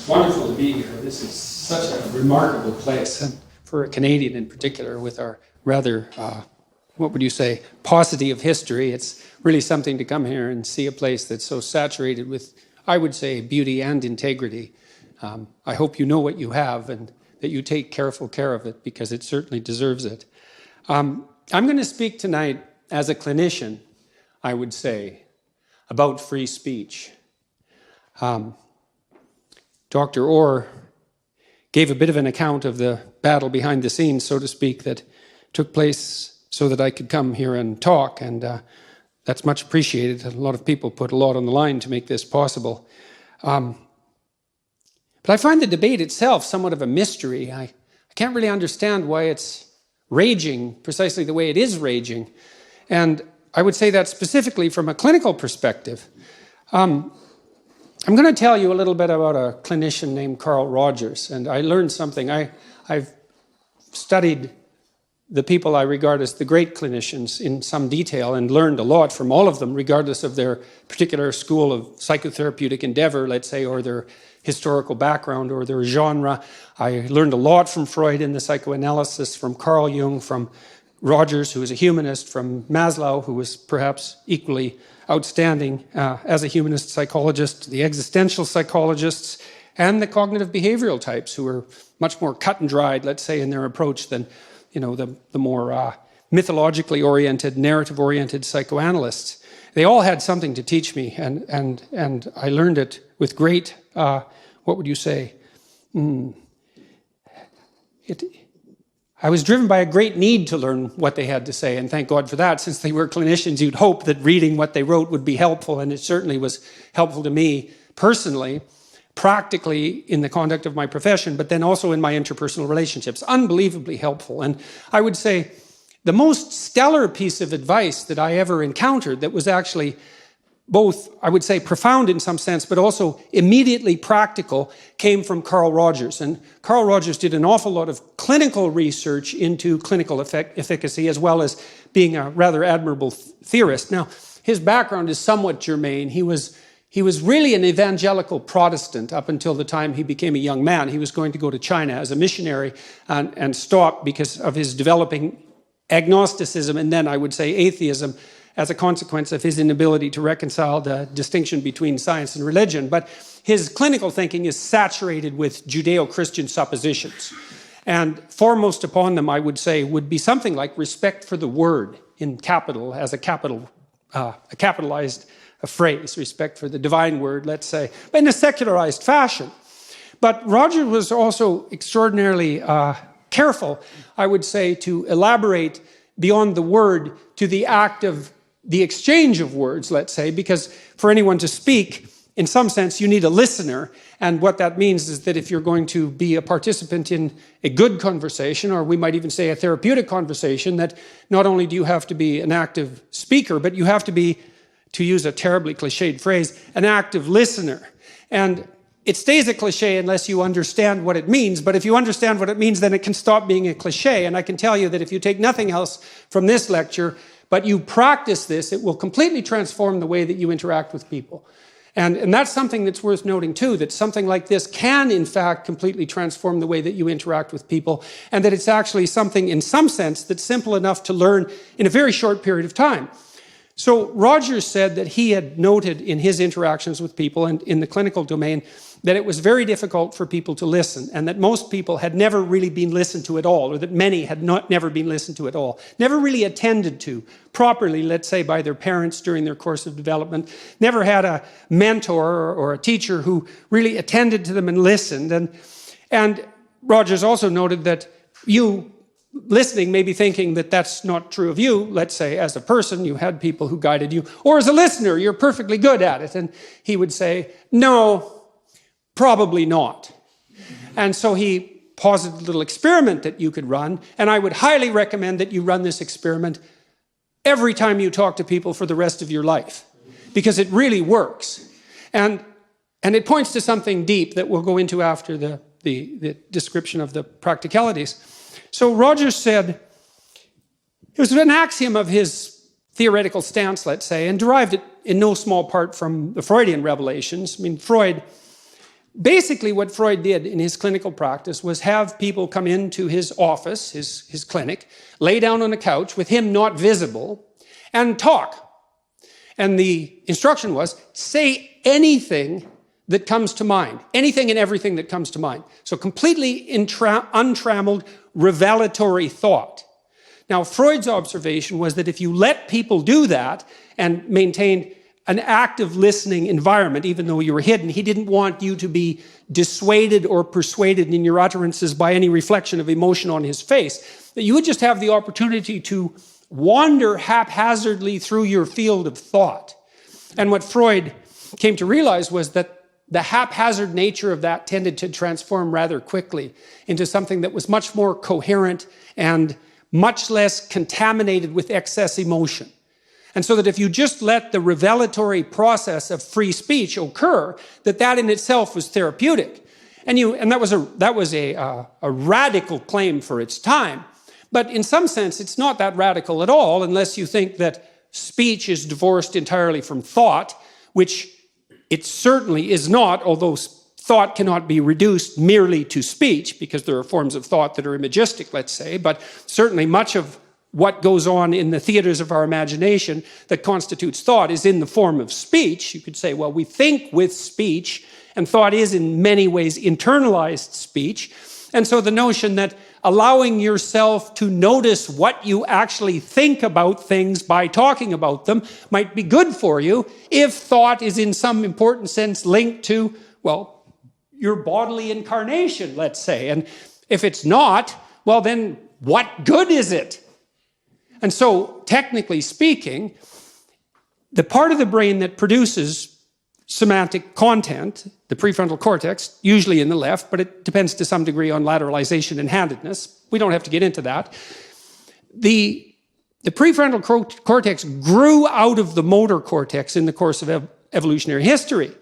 It's wonderful to be here. This is such a remarkable place, and for a Canadian in particular, with our rather, what would you say, paucity of history. It's really something to come here and see a place that's so saturated with, I would say, beauty and integrity. I hope you know what you have and that you take careful care of it, because it certainly deserves it. I'm going to speak tonight as a clinician, I would say, about free speech. Dr. Orr gave a bit of an account of the battle behind the scenes, so to speak, that took place so that I could come here and talk, and that's much appreciated. A lot of people put a lot on the line to make this possible. But I find the debate itself somewhat of a mystery. I can't really understand why it's raging precisely the way it is raging. And I would say that specifically from a clinical perspective. I'm going to tell you a little bit about a clinician named Carl Rogers, and I learned something. I've studied the people I regard as the great clinicians in some detail and learned a lot from all of them, regardless of their particular school of psychotherapeutic endeavor, let's say, or their historical background or their genre. I learned a lot from Freud in the psychoanalysis, from Carl Jung, from Rogers, who was a humanist, from Maslow, who was perhaps equally outstanding as a humanist psychologist, the existential psychologists, and the cognitive behavioral types, who were much more cut and dried, let's say, in their approach than, you know, the more mythologically oriented, narrative-oriented psychoanalysts. They all had something to teach me, and I learned it with great, what would you say? I was driven by a great need to learn what they had to say, and thank God for that. Since they were clinicians, you'd hope that reading what they wrote would be helpful, and it certainly was helpful to me personally, practically in the conduct of my profession, but then also in my interpersonal relationships. Unbelievably helpful. And I would say the most stellar piece of advice that I ever encountered that was actually both, I would say, profound in some sense, but also immediately practical, came from Carl Rogers. And Carl Rogers did an awful lot of clinical research into clinical efficacy, as well as being a rather admirable theorist. Now, his background is somewhat germane. He was really an evangelical Protestant up until the time he became a young man. He was going to go to China as a missionary and stopped because of his developing agnosticism, and then I would say atheism, as a consequence of his inability to reconcile the distinction between science and religion. But his clinical thinking is saturated with Judeo-Christian suppositions. And foremost upon them, I would say, would be something like respect for the word in capital, as a capitalized phrase, respect for the divine word, let's say, but in a secularized fashion. But Roger was also extraordinarily careful, I would say, to elaborate beyond the word to the act of the exchange of words, let's say, because for anyone to speak, in some sense, you need a listener. And what that means is that if you're going to be a participant in a good conversation, or we might even say a therapeutic conversation, that not only do you have to be an active speaker, but you have to be, to use a terribly cliched phrase, an active listener. And it stays a cliche unless you understand what it means, but if you understand what it means, then it can stop being a cliche. And I can tell you that if you take nothing else from this lecture, but you practice this, it will completely transform the way that you interact with people. And that's something that's worth noting too, that something like this can in fact completely transform the way that you interact with people, and that it's actually something in some sense that's simple enough to learn in a very short period of time. So Rogers said that he had noted in his interactions with people and in the clinical domain that it was very difficult for people to listen, and that most people had never really been listened to at all, or that many had never been listened to at all, never really attended to properly, let's say, by their parents during their course of development, never had a mentor or a teacher who really attended to them and listened. And Rogers also noted that you listening may be thinking that that's not true of you. Let's say as a person, you had people who guided you, or as a listener, you're perfectly good at it. And he would say, no, probably not. And so he posited a little experiment that you could run, and I would highly recommend that you run this experiment every time you talk to people for the rest of your life, because it really works. And it points to something deep that we'll go into after the description of the practicalities. So Rogers said, it was an axiom of his theoretical stance, let's say, and derived it in no small part from the Freudian revelations. I mean, Freud Basically, what Freud did in his clinical practice was have people come into his office, his clinic, lay down on a couch with him not visible, and talk. And the instruction was, say anything that comes to mind. Anything and everything that comes to mind. So completely untrammeled, revelatory thought. Now, Freud's observation was that if you let people do that and maintained an active listening environment, even though you were hidden, he didn't want you to be dissuaded or persuaded in your utterances by any reflection of emotion on his face, that you would just have the opportunity to wander haphazardly through your field of thought. And what Freud came to realize was that the haphazard nature of that tended to transform rather quickly into something that was much more coherent and much less contaminated with excess emotion. And so that if you just let the revelatory process of free speech occur, that in itself was therapeutic. And that was a radical claim for its time. But in some sense, it's not that radical at all, unless you think that speech is divorced entirely from thought, which it certainly is not, although thought cannot be reduced merely to speech, because there are forms of thought that are imagistic, let's say, but certainly much of what goes on in the theaters of our imagination that constitutes thought is in the form of speech. You could say, well, we think with speech, and thought is in many ways internalized speech. And so the notion that allowing yourself to notice what you actually think about things by talking about them might be good for you if thought is in some important sense linked to, well, your bodily incarnation, let's say. And if it's not, well, then what good is it? And so, technically speaking, the part of the brain that produces semantic content, the prefrontal cortex, usually in the left, but it depends to some degree on lateralization and handedness. We don't have to get into that. The prefrontal cortex grew out of the motor cortex in the course of evolutionary history.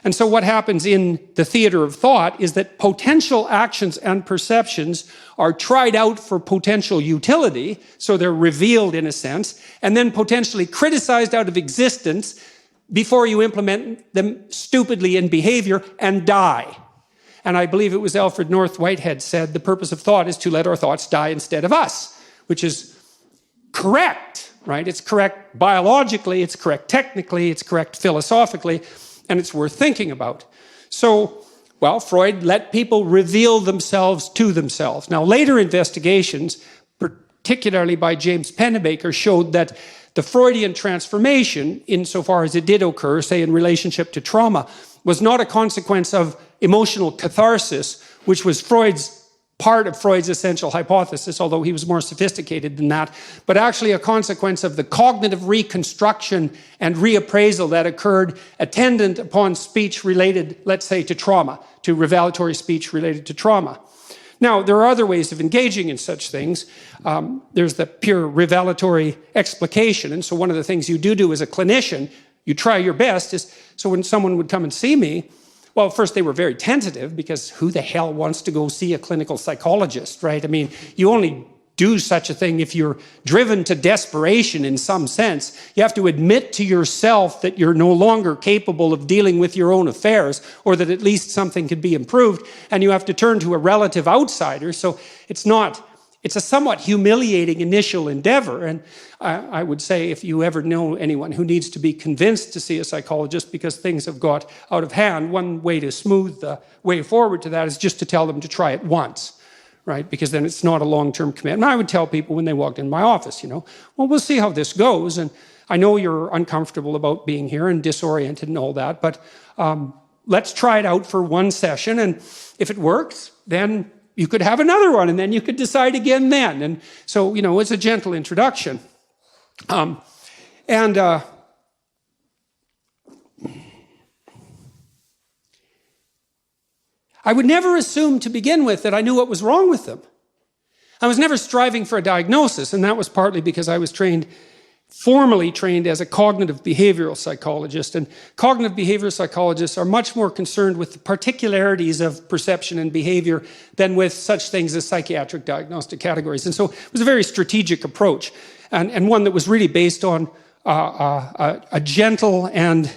And so what happens in the theater of thought is that potential actions and perceptions are tried out for potential utility, so they're revealed in a sense, and then potentially criticized out of existence before you implement them stupidly in behavior and die. And I believe it was Alfred North Whitehead said, the purpose of thought is to let our thoughts die instead of us, which is correct, right? It's correct biologically, it's correct technically, it's correct philosophically, and it's worth thinking about. So, well, Freud let people reveal themselves to themselves. Now, later investigations, particularly by James Pennebaker, showed that the Freudian transformation, insofar as it did occur, say in relationship to trauma, was not a consequence of emotional catharsis, which was part of Freud's essential hypothesis, although he was more sophisticated than that, but actually a consequence of the cognitive reconstruction and reappraisal that occurred attendant upon speech related, let's say, to trauma, to revelatory speech related to trauma. Now, there are other ways of engaging in such things. There's the pure revelatory explication, and so one of the things you do as a clinician, you try your best, is so when someone would come and see me, well, first they were very tentative, because who the hell wants to go see a clinical psychologist, right? I mean, you only do such a thing if you're driven to desperation in some sense. You have to admit to yourself that you're no longer capable of dealing with your own affairs, or that at least something could be improved, and you have to turn to a relative outsider. So it's a somewhat humiliating initial endeavor. And I would say, if you ever know anyone who needs to be convinced to see a psychologist because things have got out of hand, one way to smooth the way forward to that is just to tell them to try it once, right? Because then it's not a long-term commitment. I would tell people when they walked in my office, well, we'll see how this goes. And I know you're uncomfortable about being here and disoriented and all that, but let's try it out for one session. And if it works, then you could have another one, and then you could decide again then. And so, it's a gentle introduction. I would never assume to begin with that I knew what was wrong with them. I was never striving for a diagnosis, and that was partly because I was formally trained as a cognitive behavioral psychologist. And cognitive behavioral psychologists are much more concerned with the particularities of perception and behavior than with such things as psychiatric diagnostic categories. And so it was a very strategic approach, and one that was really based on a gentle and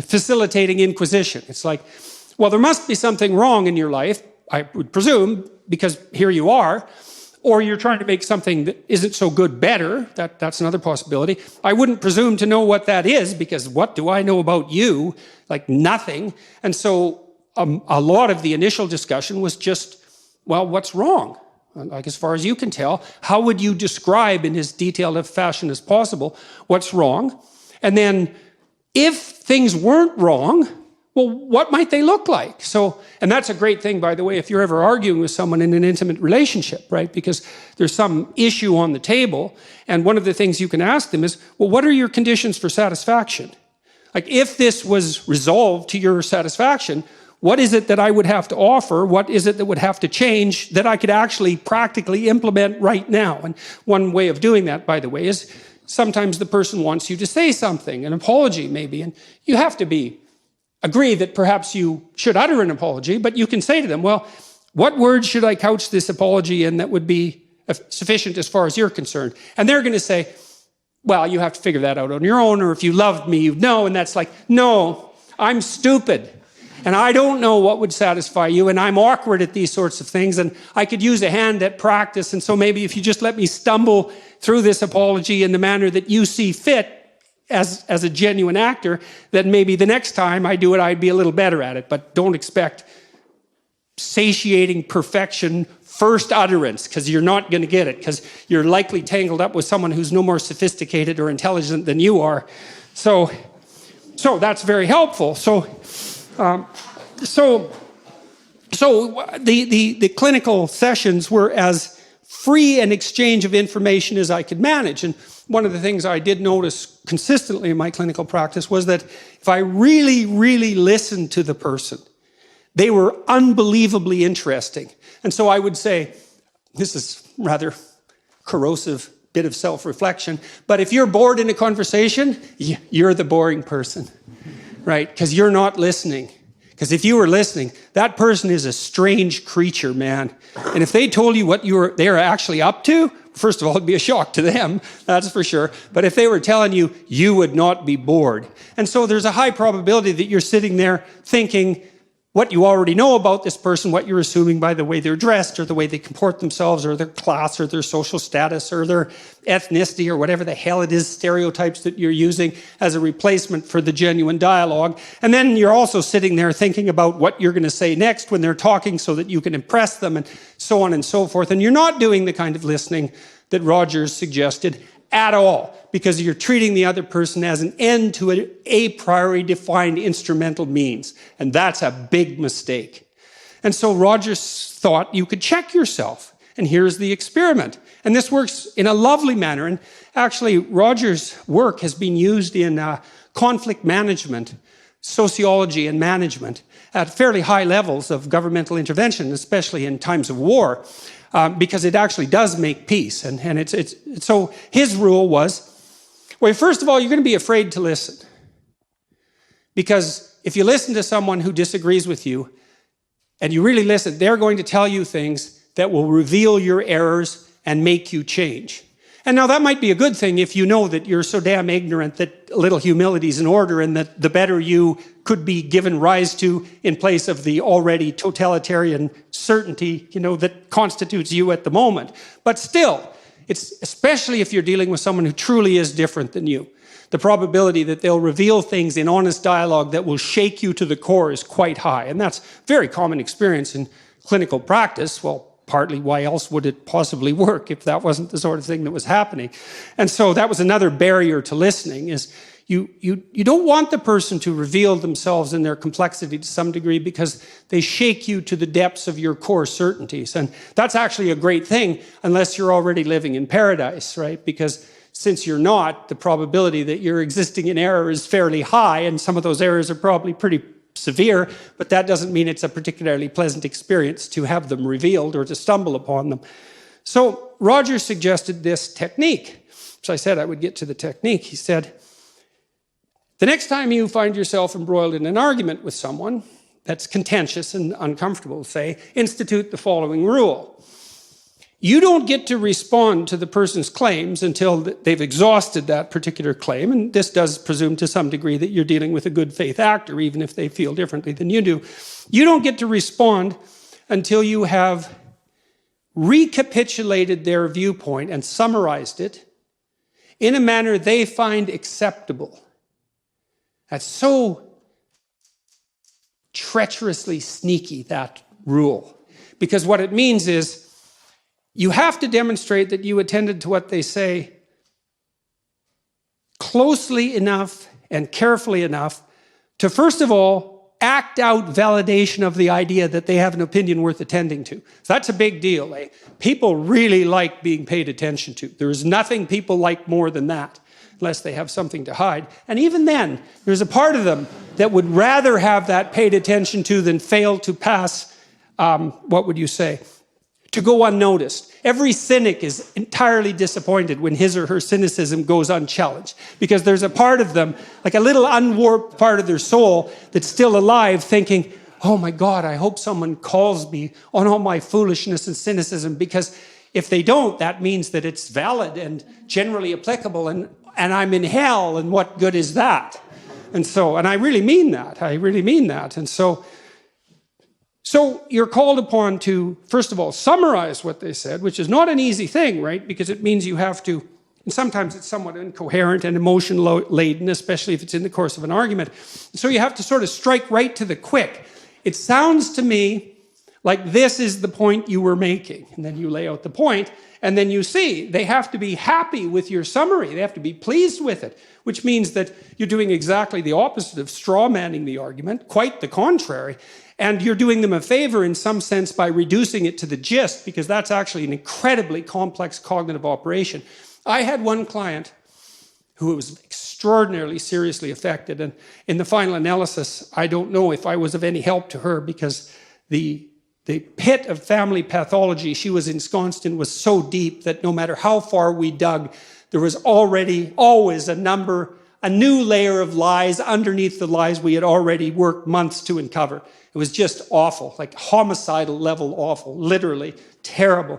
facilitating inquisition. It's like, Well, there must be something wrong in your life, I would presume, because here you are, or you're trying to make something that isn't so good better. That's another possibility. I wouldn't presume to know what that is, because what do I know about you? Like nothing. And so a lot of the initial discussion was just, well, what's wrong? Like as far as you can tell, how would you describe in as detailed a fashion as possible what's wrong? And then if things weren't wrong, well, what might they look like? So, and that's a great thing, by the way, if you're ever arguing with someone in an intimate relationship, right? Because there's some issue on the table, and one of the things you can ask them is, well, what are your conditions for satisfaction? Like, if this was resolved to your satisfaction, what is it that I would have to offer? What is it that would have to change that I could actually practically implement right now? And one way of doing that, by the way, is sometimes the person wants you to say something, an apology maybe, and you have to agree that perhaps you should utter an apology, but you can say to them, well, what words should I couch this apology in that would be sufficient as far as you're concerned? And they're going to say, well, you have to figure that out on your own, or if you loved me, you'd know. And that's like, no, I'm stupid. And I don't know what would satisfy you, and I'm awkward at these sorts of things, and I could use a hand at practice, and so maybe if you just let me stumble through this apology in the manner that you see fit, as a genuine actor, then maybe the next time I do it, I'd be a little better at it. But don't expect satiating perfection first utterance, because you're not going to get it, because you're likely tangled up with someone who's no more sophisticated or intelligent than you are. So that's very helpful. So the clinical sessions were as free an exchange of information as I could manage. And one of the things I did notice consistently in my clinical practice was that if I really, really listened to the person, they were unbelievably interesting. And so I would say, this is rather corrosive bit of self-reflection, but if you're bored in a conversation, you're the boring person, right? Because you're not listening. Because if you were listening, that person is a strange creature, man. And if they told you what they're actually up to, first of all, it'd be a shock to them, that's for sure. But if they were telling you, you would not be bored. And so there's a high probability that you're sitting there thinking what you already know about this person, what you're assuming by the way they're dressed or the way they comport themselves or their class or their social status or their ethnicity or whatever the hell it is, stereotypes that you're using as a replacement for the genuine dialogue. And then you're also sitting there thinking about what you're going to say next when they're talking so that you can impress them and so on and so forth. And you're not doing the kind of listening that Rogers suggested at all, because you're treating the other person as an end to an a priori defined instrumental means. And that's a big mistake. And so Rogers thought you could check yourself. And here's the experiment. And this works in a lovely manner. And actually, Rogers' work has been used in conflict management, sociology and management at fairly high levels of governmental intervention, especially in times of war. Because it actually does make peace. And it's so his rule was, well, first of all, you're going to be afraid to listen. Because if you listen to someone who disagrees with you, and you really listen, they're going to tell you things that will reveal your errors and make you change. And now that might be a good thing if you know that you're so damn ignorant that a little humility is in order and that the better you could be given rise to in place of the already totalitarian certainty, that constitutes you at the moment. But still, it's especially if you're dealing with someone who truly is different than you. The probability that they'll reveal things in honest dialogue that will shake you to the core is quite high. And that's very common experience in clinical practice. Well, partly why else would it possibly work if that wasn't the sort of thing that was happening? And so that was another barrier to listening, is you don't want the person to reveal themselves in their complexity to some degree because they shake you to the depths of your core certainties. And that's actually a great thing unless you're already living in paradise, right? Because since you're not, the probability that you're existing in error is fairly high, and some of those errors are probably pretty severe, but that doesn't mean it's a particularly pleasant experience to have them revealed or to stumble upon them. So Rogers suggested this technique, which I said I would get to the technique. He said, the next time you find yourself embroiled in an argument with someone that's contentious and uncomfortable, say, institute the following rule. You don't get to respond to the person's claims until they've exhausted that particular claim, and this does presume to some degree that you're dealing with a good faith actor, even if they feel differently than you do. You don't get to respond until you have recapitulated their viewpoint and summarized it in a manner they find acceptable. That's so treacherously sneaky, that rule. Because what it means is you have to demonstrate that you attended to what they say closely enough and carefully enough to, first of all, act out validation of the idea that they have an opinion worth attending to. So that's a big deal. People really like being paid attention to. There is nothing people like more than that, unless they have something to hide. And even then, there's a part of them that would rather have that paid attention to than fail to pass, what would you say, to go unnoticed. Every cynic is entirely disappointed when his or her cynicism goes unchallenged, because there's a part of them, like a little unwarped part of their soul, that's still alive, thinking, oh my God, I hope someone calls me on all my foolishness and cynicism, because if they don't, that means that it's valid and generally applicable, and I'm in hell, and what good is that? And I really mean that. I really mean that. And so you're called upon to, first of all, summarize what they said, which is not an easy thing, right? Because it means you have to, and sometimes it's somewhat incoherent and emotion-laden, especially if it's in the course of an argument. So you have to sort of strike right to the quick. It sounds to me like this is the point you were making. And then you lay out the point, and then you see they have to be happy with your summary. They have to be pleased with it, which means that you're doing exactly the opposite of straw-manning the argument, quite the contrary. And you're doing them a favor in some sense by reducing it to the gist, because that's actually an incredibly complex cognitive operation. I had one client who was extraordinarily seriously affected, and in the final analysis, I don't know if I was of any help to her, because the pit of family pathology she was ensconced in was so deep that no matter how far we dug, there was always a new layer of lies underneath the lies we had already worked months to uncover. It was just awful, like homicidal level awful, literally terrible.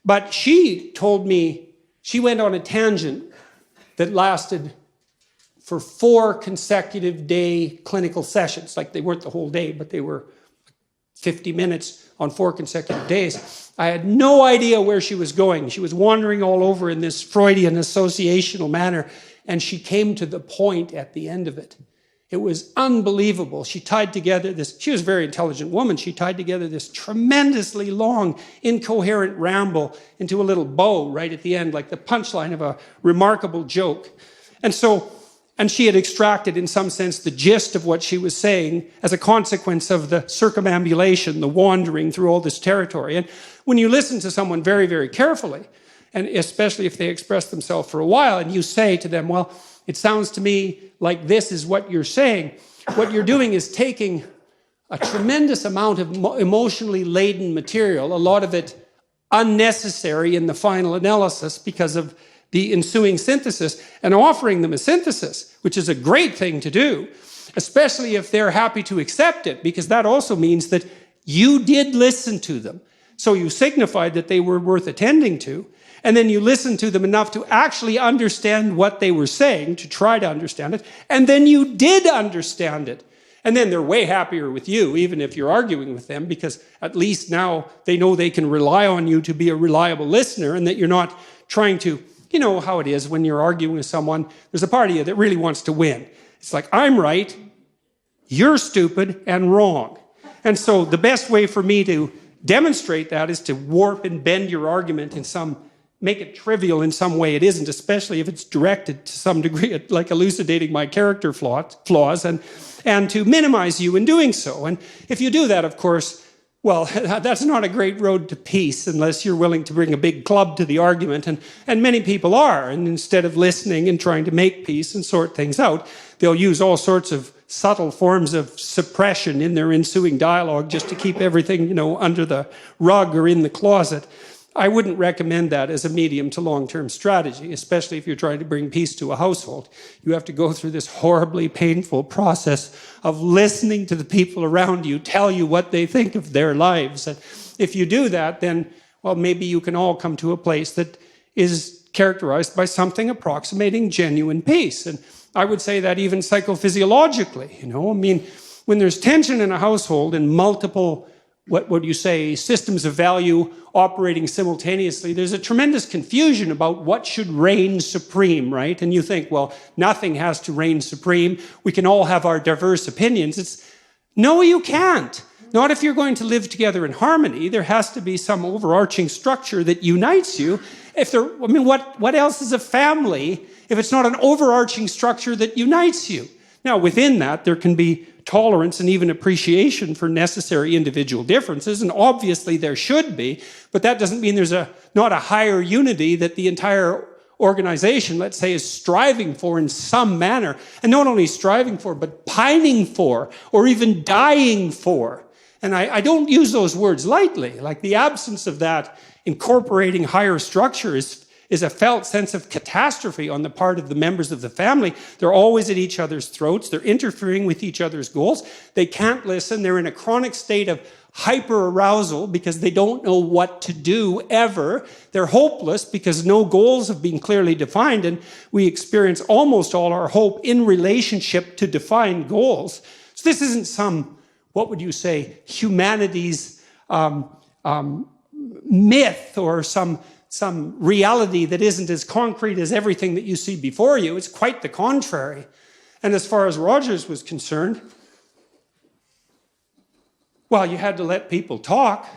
But she told me she went on a tangent that lasted for 4 consecutive day clinical sessions. Like, they weren't the whole day, but they were 50 minutes on 4 consecutive days. I had no idea where she was going. She was wandering all over in this Freudian associational manner, and she came to the point at the end of it. It was unbelievable. She tied together she was a very intelligent woman. She tied together this tremendously long, incoherent ramble into a little bow right at the end, like the punchline of a remarkable joke. And she had extracted, in some sense, the gist of what she was saying as a consequence of the circumambulation, the wandering through all this territory. And when you listen to someone very, very carefully, and especially if they express themselves for a while, and you say to them, well, it sounds to me like this is what you're saying. What you're doing is taking a tremendous amount of emotionally laden material, a lot of it unnecessary in the final analysis because of the ensuing synthesis, and offering them a synthesis, which is a great thing to do, especially if they're happy to accept it, because that also means that you did listen to them. So you signified that they were worth attending to, and then you listened to them enough to actually understand what they were saying, to try to understand it, and then you did understand it. And then they're way happier with you, even if you're arguing with them, because at least now they know they can rely on you to be a reliable listener, and that you're not trying to, you know how it is when you're arguing with someone, there's a part of you that really wants to win. It's like, I'm right, you're stupid and wrong. And so the best way for me to demonstrate that is to warp and bend your argument make it trivial in some way it isn't, especially if it's directed to some degree at like elucidating my character flaws and to minimize you in doing so. And if you do that, of course, well, that's not a great road to peace unless you're willing to bring a big club to the argument, and many people are. And instead of listening and trying to make peace and sort things out, they'll use all sorts of subtle forms of suppression in their ensuing dialogue just to keep everything, under the rug or in the closet. I wouldn't recommend that as a medium to long-term strategy, especially if you're trying to bring peace to a household. You have to go through this horribly painful process of listening to the people around you tell you what they think of their lives. And if you do that, then, well, maybe you can all come to a place that is characterized by something approximating genuine peace. And I would say that even psychophysiologically, I mean, when there's tension in a household and multiple, what would you say, systems of value operating simultaneously, there's a tremendous confusion about what should reign supreme, right? And you think, well, nothing has to reign supreme. We can all have our diverse opinions. No, you can't. Not if you're going to live together in harmony. There has to be some overarching structure that unites you. What else is a family if it's not an overarching structure that unites you? Now, within that, there can be tolerance and even appreciation for necessary individual differences, and obviously there should be, but that doesn't mean there's not a higher unity that the entire organization, let's say, is striving for in some manner, and not only striving for, but pining for, or even dying for. And I don't use those words lightly. Like, the absence of that incorporating higher structure is a felt sense of catastrophe on the part of the members of the family. They're always at each other's throats. They're interfering with each other's goals. They can't listen. They're in a chronic state of hyper-arousal because they don't know what to do ever. They're hopeless because no goals have been clearly defined, and we experience almost all our hope in relationship to defined goals. So this isn't some, what would you say, humanity's myth or some reality that isn't as concrete as everything that you see before you. It's quite the contrary. And as far as Rogers was concerned, well, you had to let people talk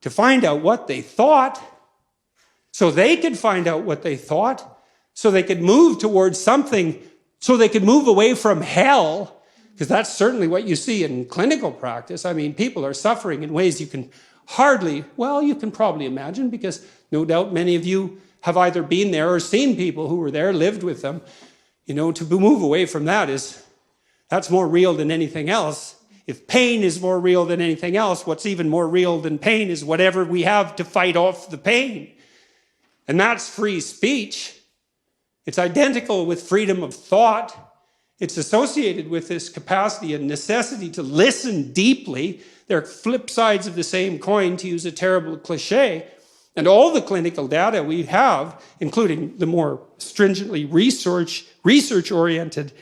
to find out what they thought, so they could find out what they thought, so they could move towards something, so they could move away from hell, because that's certainly what you see in clinical practice. I mean, people are suffering in ways you can you can probably imagine, because no doubt many of you have either been there or seen people who were there, lived with them. To move away from that's more real than anything else. If pain is more real than anything else, what's even more real than pain is whatever we have to fight off the pain. And that's free speech. It's identical with freedom of thought. It's associated with this capacity and necessity to listen deeply. They're flip sides of the same coin, to use a terrible cliche. And all the clinical data we have, including the more stringently research-oriented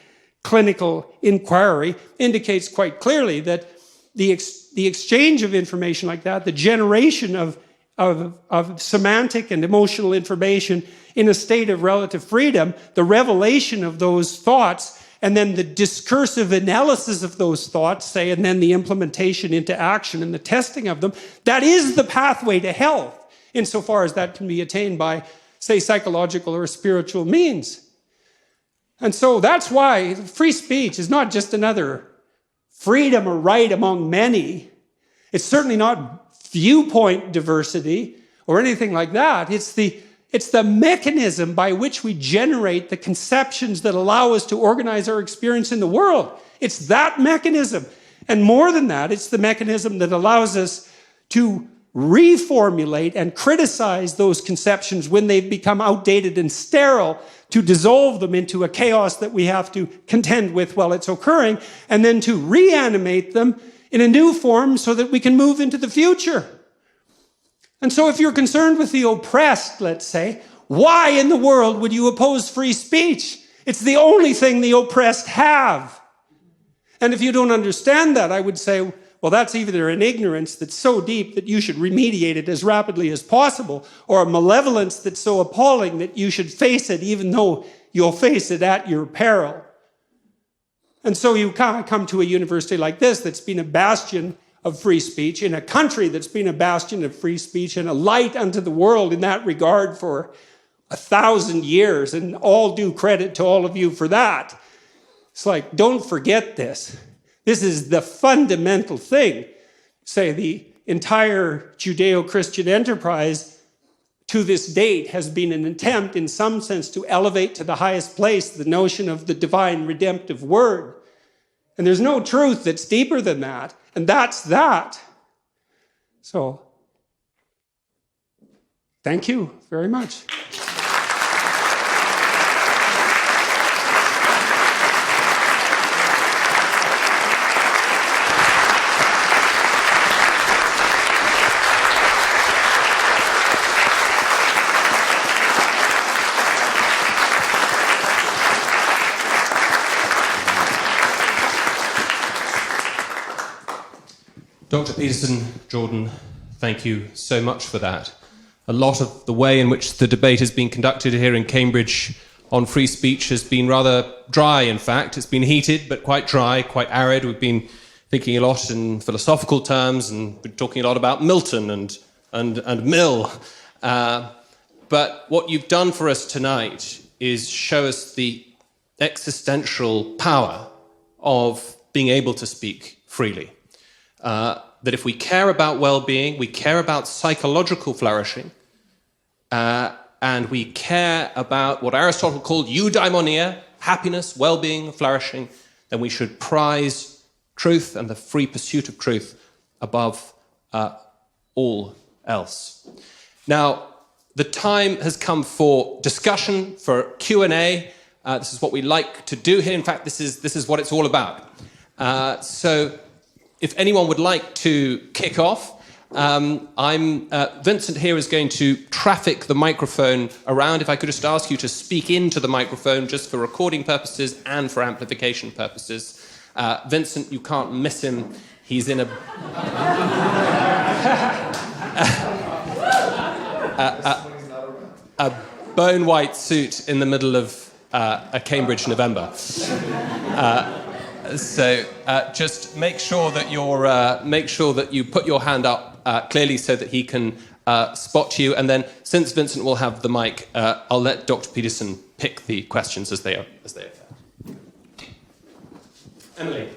clinical inquiry, indicates quite clearly that the exchange of information like that, the generation of semantic and emotional information in a state of relative freedom, the revelation of those thoughts, and then the discursive analysis of those thoughts, say, and then the implementation into action and the testing of them, that is the pathway to health, insofar as that can be attained by, say, psychological or spiritual means. And so that's why free speech is not just another freedom or right among many. It's certainly not viewpoint diversity or anything like that. It's the mechanism by which we generate the conceptions that allow us to organize our experience in the world. It's that mechanism. And more than that, it's the mechanism that allows us to reformulate and criticize those conceptions when they've become outdated and sterile, to dissolve them into a chaos that we have to contend with while it's occurring, and then to reanimate them in a new form so that we can move into the future. And so if you're concerned with the oppressed, let's say, why in the world would you oppose free speech? It's the only thing the oppressed have. And if you don't understand that, I would say, well, that's either an ignorance that's so deep that you should remediate it as rapidly as possible, or a malevolence that's so appalling that you should face it even though you'll face it at your peril. And so you come to a university like this that's been a bastion of free speech, in a country that's been a bastion of free speech and a light unto the world in that regard for 1,000 years, and all due credit to all of you for that. It's like, don't forget this. This is the fundamental thing. Say, the entire Judeo-Christian enterprise to this date has been an attempt, in some sense, to elevate to the highest place the notion of the divine redemptive word. And there's no truth that's deeper than that. And that's that. So, thank you very much. Dr. Peterson, Jordan, thank you so much for that. A lot of the way in which the debate has been conducted here in Cambridge on free speech has been rather dry, in fact. It's been heated, but quite dry, quite arid. We've been thinking a lot in philosophical terms and been talking a lot about Milton and Mill. But what you've done for us tonight is show us the existential power of being able to speak freely. That if we care about well-being, we care about psychological flourishing, and we care about what Aristotle called eudaimonia, happiness, well-being, flourishing, then we should prize truth and the free pursuit of truth above all else. Now, the time has come for discussion, for Q&A. This is what we like to do here. In fact, this is what it's all about. So if anyone would like to kick off, Vincent here is going to traffic the microphone around. If I could just ask you to speak into the microphone just for recording purposes and for amplification purposes. Vincent, you can't miss him. He's in a bone-white suit in the middle of a Cambridge November. So just make sure that you put your hand up clearly so that he can spot you. And then, since Vincent will have the mic, I'll let Dr. Peterson pick the questions as they are. Emily.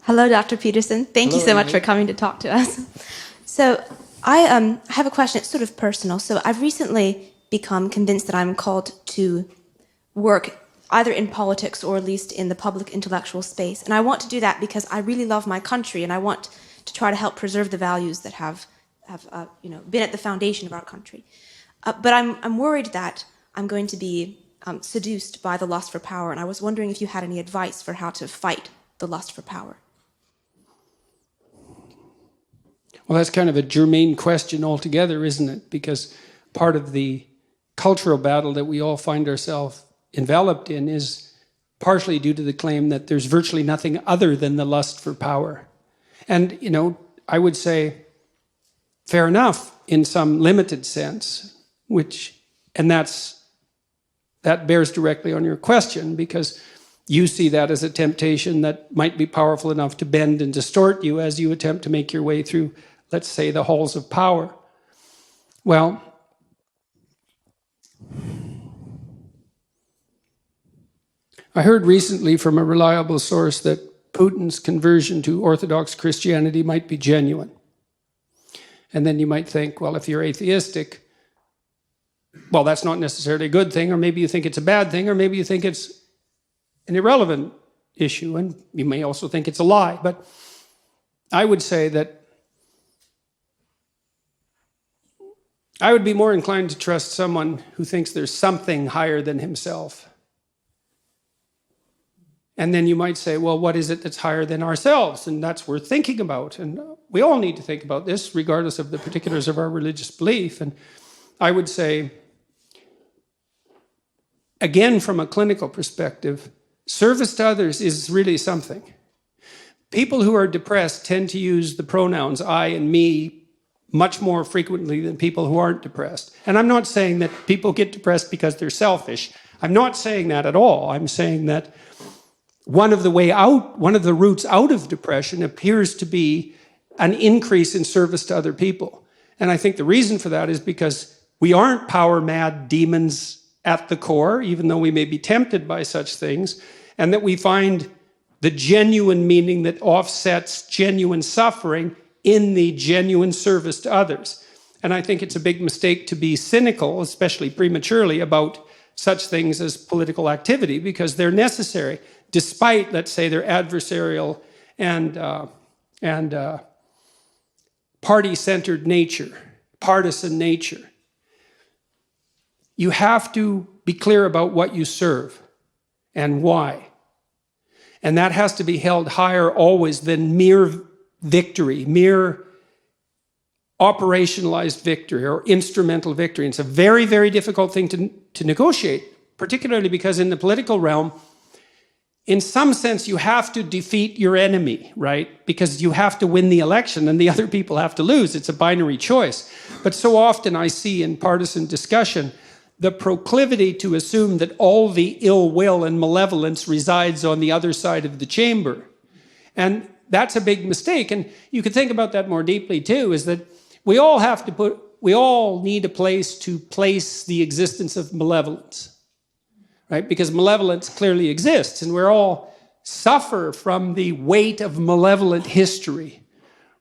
Hello, Dr. Peterson. Thank you so much for coming to talk to us. So I have a question. It's sort of personal. So I've recently become convinced that I'm called to work either in politics or at least in the public intellectual space. And I want to do that because I really love my country and I want to try to help preserve the values that have been at the foundation of our country. But I'm worried that I'm going to be seduced by the lust for power, and I was wondering if you had any advice for how to fight the lust for power. Well, that's kind of a germane question altogether, isn't it? Because part of the cultural battle that we all find ourselves enveloped in is partially due to the claim that there's virtually nothing other than the lust for power. And, I would say, fair enough in some limited sense, that bears directly on your question, because you see that as a temptation that might be powerful enough to bend and distort you as you attempt to make your way through, let's say, the halls of power. Well, I heard recently from a reliable source that Putin's conversion to Orthodox Christianity might be genuine. And then you might think, well, if you're atheistic, well, that's not necessarily a good thing, or maybe you think it's a bad thing, or maybe you think it's an irrelevant issue, and you may also think it's a lie. But I would say that I would be more inclined to trust someone who thinks there's something higher than himself. And then you might say, well, what is it that's higher than ourselves? And that's worth thinking about. And we all need to think about this, regardless of the particulars of our religious belief. And I would say, again, from a clinical perspective, service to others is really something. People who are depressed tend to use the pronouns I and me much more frequently than people who aren't depressed. And I'm not saying that people get depressed because they're selfish. I'm not saying that at all. I'm saying that one of the routes out of depression appears to be an increase in service to other people. And I think the reason for that is because we aren't power-mad demons at the core, even though we may be tempted by such things, and that we find the genuine meaning that offsets genuine suffering in the genuine service to others. And I think it's a big mistake to be cynical, especially prematurely, about such things as political activity, because they're necessary, despite, let's say, their adversarial and party-centered nature, partisan nature. You have to be clear about what you serve and why. And that has to be held higher always than mere victory, mere operationalized victory or instrumental victory. And it's a very, very difficult thing to negotiate, particularly because in the political realm, in some sense, you have to defeat your enemy, right? Because you have to win the election and the other people have to lose. It's a binary choice. But so often I see in partisan discussion the proclivity to assume that all the ill will and malevolence resides on the other side of the chamber. And that's a big mistake. And you can think about that more deeply too, is that we all need a place to place the existence of malevolence. Right? Because malevolence clearly exists, and we all suffer from the weight of malevolent history,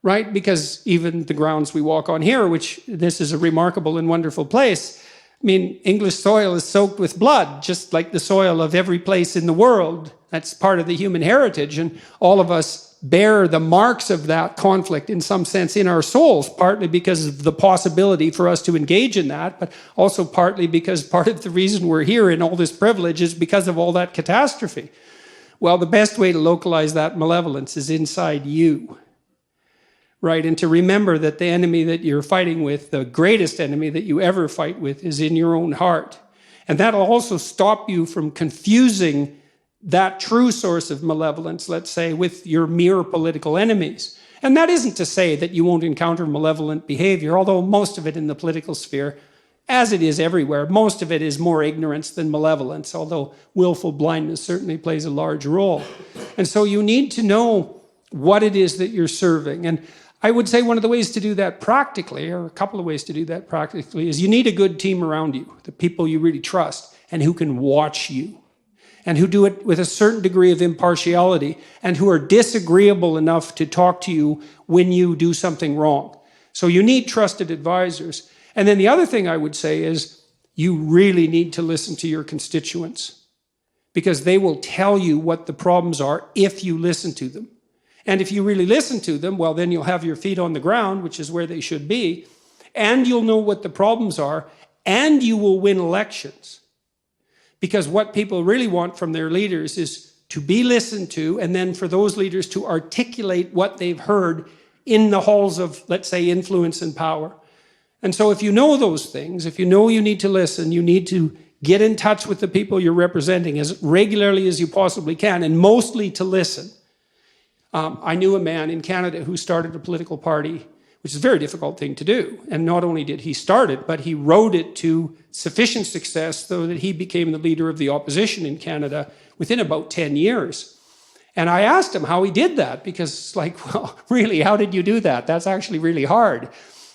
right? Because even the grounds we walk on here, which this is a remarkable and wonderful place, I mean, English soil is soaked with blood, just like the soil of every place in the world. That's part of the human heritage, and all of us bear the marks of that conflict in some sense in our souls, partly because of the possibility for us to engage in that, but also partly because part of the reason we're here in all this privilege is because of all that catastrophe. Well, the best way to localize that malevolence is inside you, right? And to remember that the enemy that you're fighting with, the greatest enemy that you ever fight with, is in your own heart. And that'll also stop you from confusing that true source of malevolence, let's say, with your mere political enemies. And that isn't to say that you won't encounter malevolent behavior, although most of it in the political sphere, as it is everywhere, most of it is more ignorance than malevolence, although willful blindness certainly plays a large role. And so you need to know what it is that you're serving. And I would say one of the ways to do that practically, or a couple of ways to do that practically, is you need a good team around you, the people you really trust, and who can watch you, and who do it with a certain degree of impartiality, and who are disagreeable enough to talk to you when you do something wrong. So you need trusted advisors. And then the other thing I would say is you really need to listen to your constituents, because they will tell you what the problems are if you listen to them. And if you really listen to them, well, then you'll have your feet on the ground, which is where they should be, and you'll know what the problems are, and you will win elections. Because what people really want from their leaders is to be listened to, and then for those leaders to articulate what they've heard in the halls of, let's say, influence and power. And so if you know those things, if you know you need to listen, you need to get in touch with the people you're representing as regularly as you possibly can, and mostly to listen. I knew a man in Canada who started a political party, which is a very difficult thing to do. And not only did he start it, but he rode it to sufficient success so that he became the leader of the opposition in Canada within about 10 years. And I asked him how he did that, because it's like, well, really, how did you do that? That's actually really hard.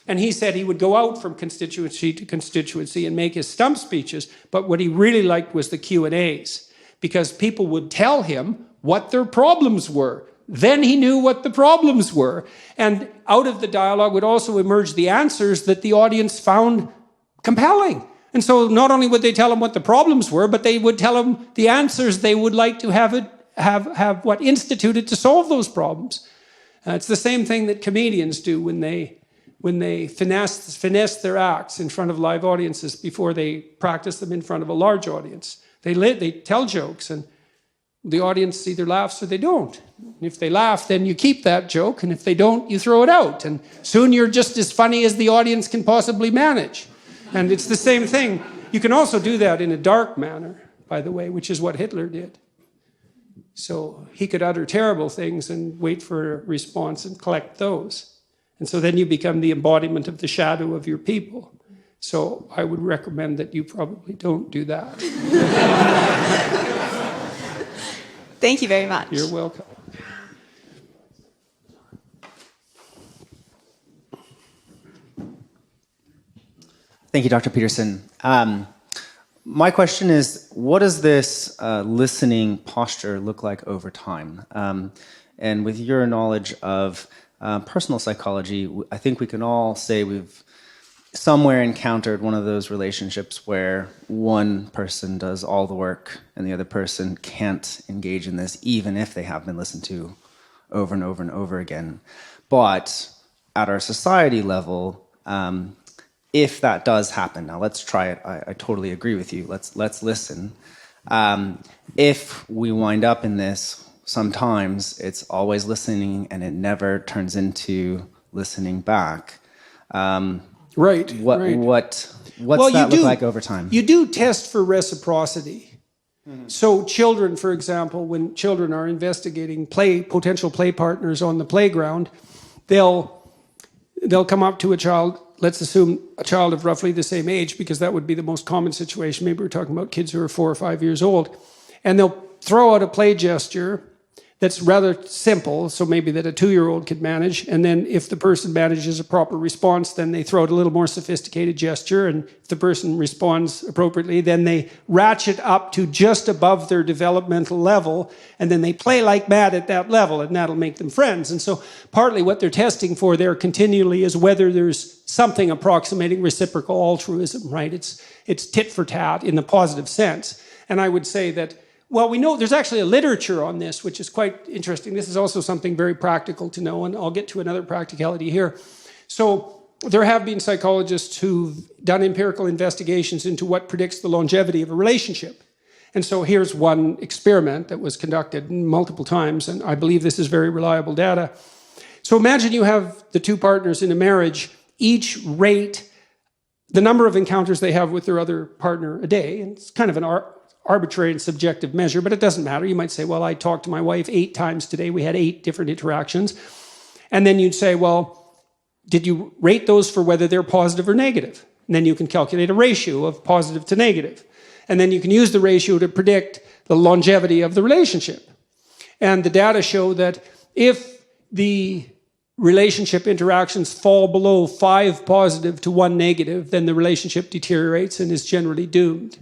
And he said he would go out from constituency to constituency and make his stump speeches, but what he really liked was the Q&As, because people would tell him what their problems were. Then he knew what the problems were. And out of the dialogue would also emerge the answers that the audience found compelling. And so not only would they tell him what the problems were, but they would tell him the answers they would like to have what instituted to solve those problems. It's the same thing that comedians do when they finesse their acts in front of live audiences before they practice them in front of a large audience. They tell jokes, and the audience either laughs or they don't. And if they laugh, then you keep that joke, and if they don't, you throw it out. And soon you're just as funny as the audience can possibly manage. And it's the same thing. You can also do that in a dark manner, by the way, which is what Hitler did. So he could utter terrible things and wait for a response and collect those. And so then you become the embodiment of the shadow of your people. So I would recommend that you probably don't do that. Thank you very much. You're welcome. Thank you, Dr. Peterson. My question is, what does this listening posture look like over time? And with your knowledge of personal psychology, I think we can all say we've somewhere encountered one of those relationships where one person does all the work and the other person can't engage in this, even if they have been listened to over and over and over again. But at our society level, if that does happen, now let's try it. I totally agree with you. Let's listen. If we wind up in this, sometimes it's always listening and it never turns into listening back. Right. What's that look like over time? You do test for reciprocity. So children, for example, when children are investigating potential play partners on the playground, they'll come up to a child, let's assume a child of roughly the same age, because that would be the most common situation. Maybe we're talking about kids who are 4 or 5 years old. And they'll throw out a play gesture that's rather simple, so maybe that a 2-year-old could manage. And then if the person manages a proper response, then they throw out a little more sophisticated gesture. And if the person responds appropriately, then they ratchet up to just above their developmental level. And then they play like mad at that level, and that'll make them friends. And so partly what they're testing for there continually is whether there's something approximating reciprocal altruism, right? It's tit for tat in the positive sense. And I would say that, well, we know there's actually a literature on this, which is quite interesting. This is also something very practical to know, and I'll get to another practicality here. So there have been psychologists who've done empirical investigations into what predicts the longevity of a relationship. And so here's one experiment that was conducted multiple times, and I believe this is very reliable data. So imagine you have the two partners in a marriage, each rate the number of encounters they have with their other partner a day, and it's kind of an arbitrary and subjective measure, but it doesn't matter. You might say, well, I talked to my wife 8 times today. We had 8 different interactions. And then you'd say, well, did you rate those for whether they're positive or negative? And then you can calculate a ratio of positive to negative. And then you can use the ratio to predict the longevity of the relationship. And the data show that if the relationship interactions fall below 5 positive to 1 negative, then the relationship deteriorates and is generally doomed.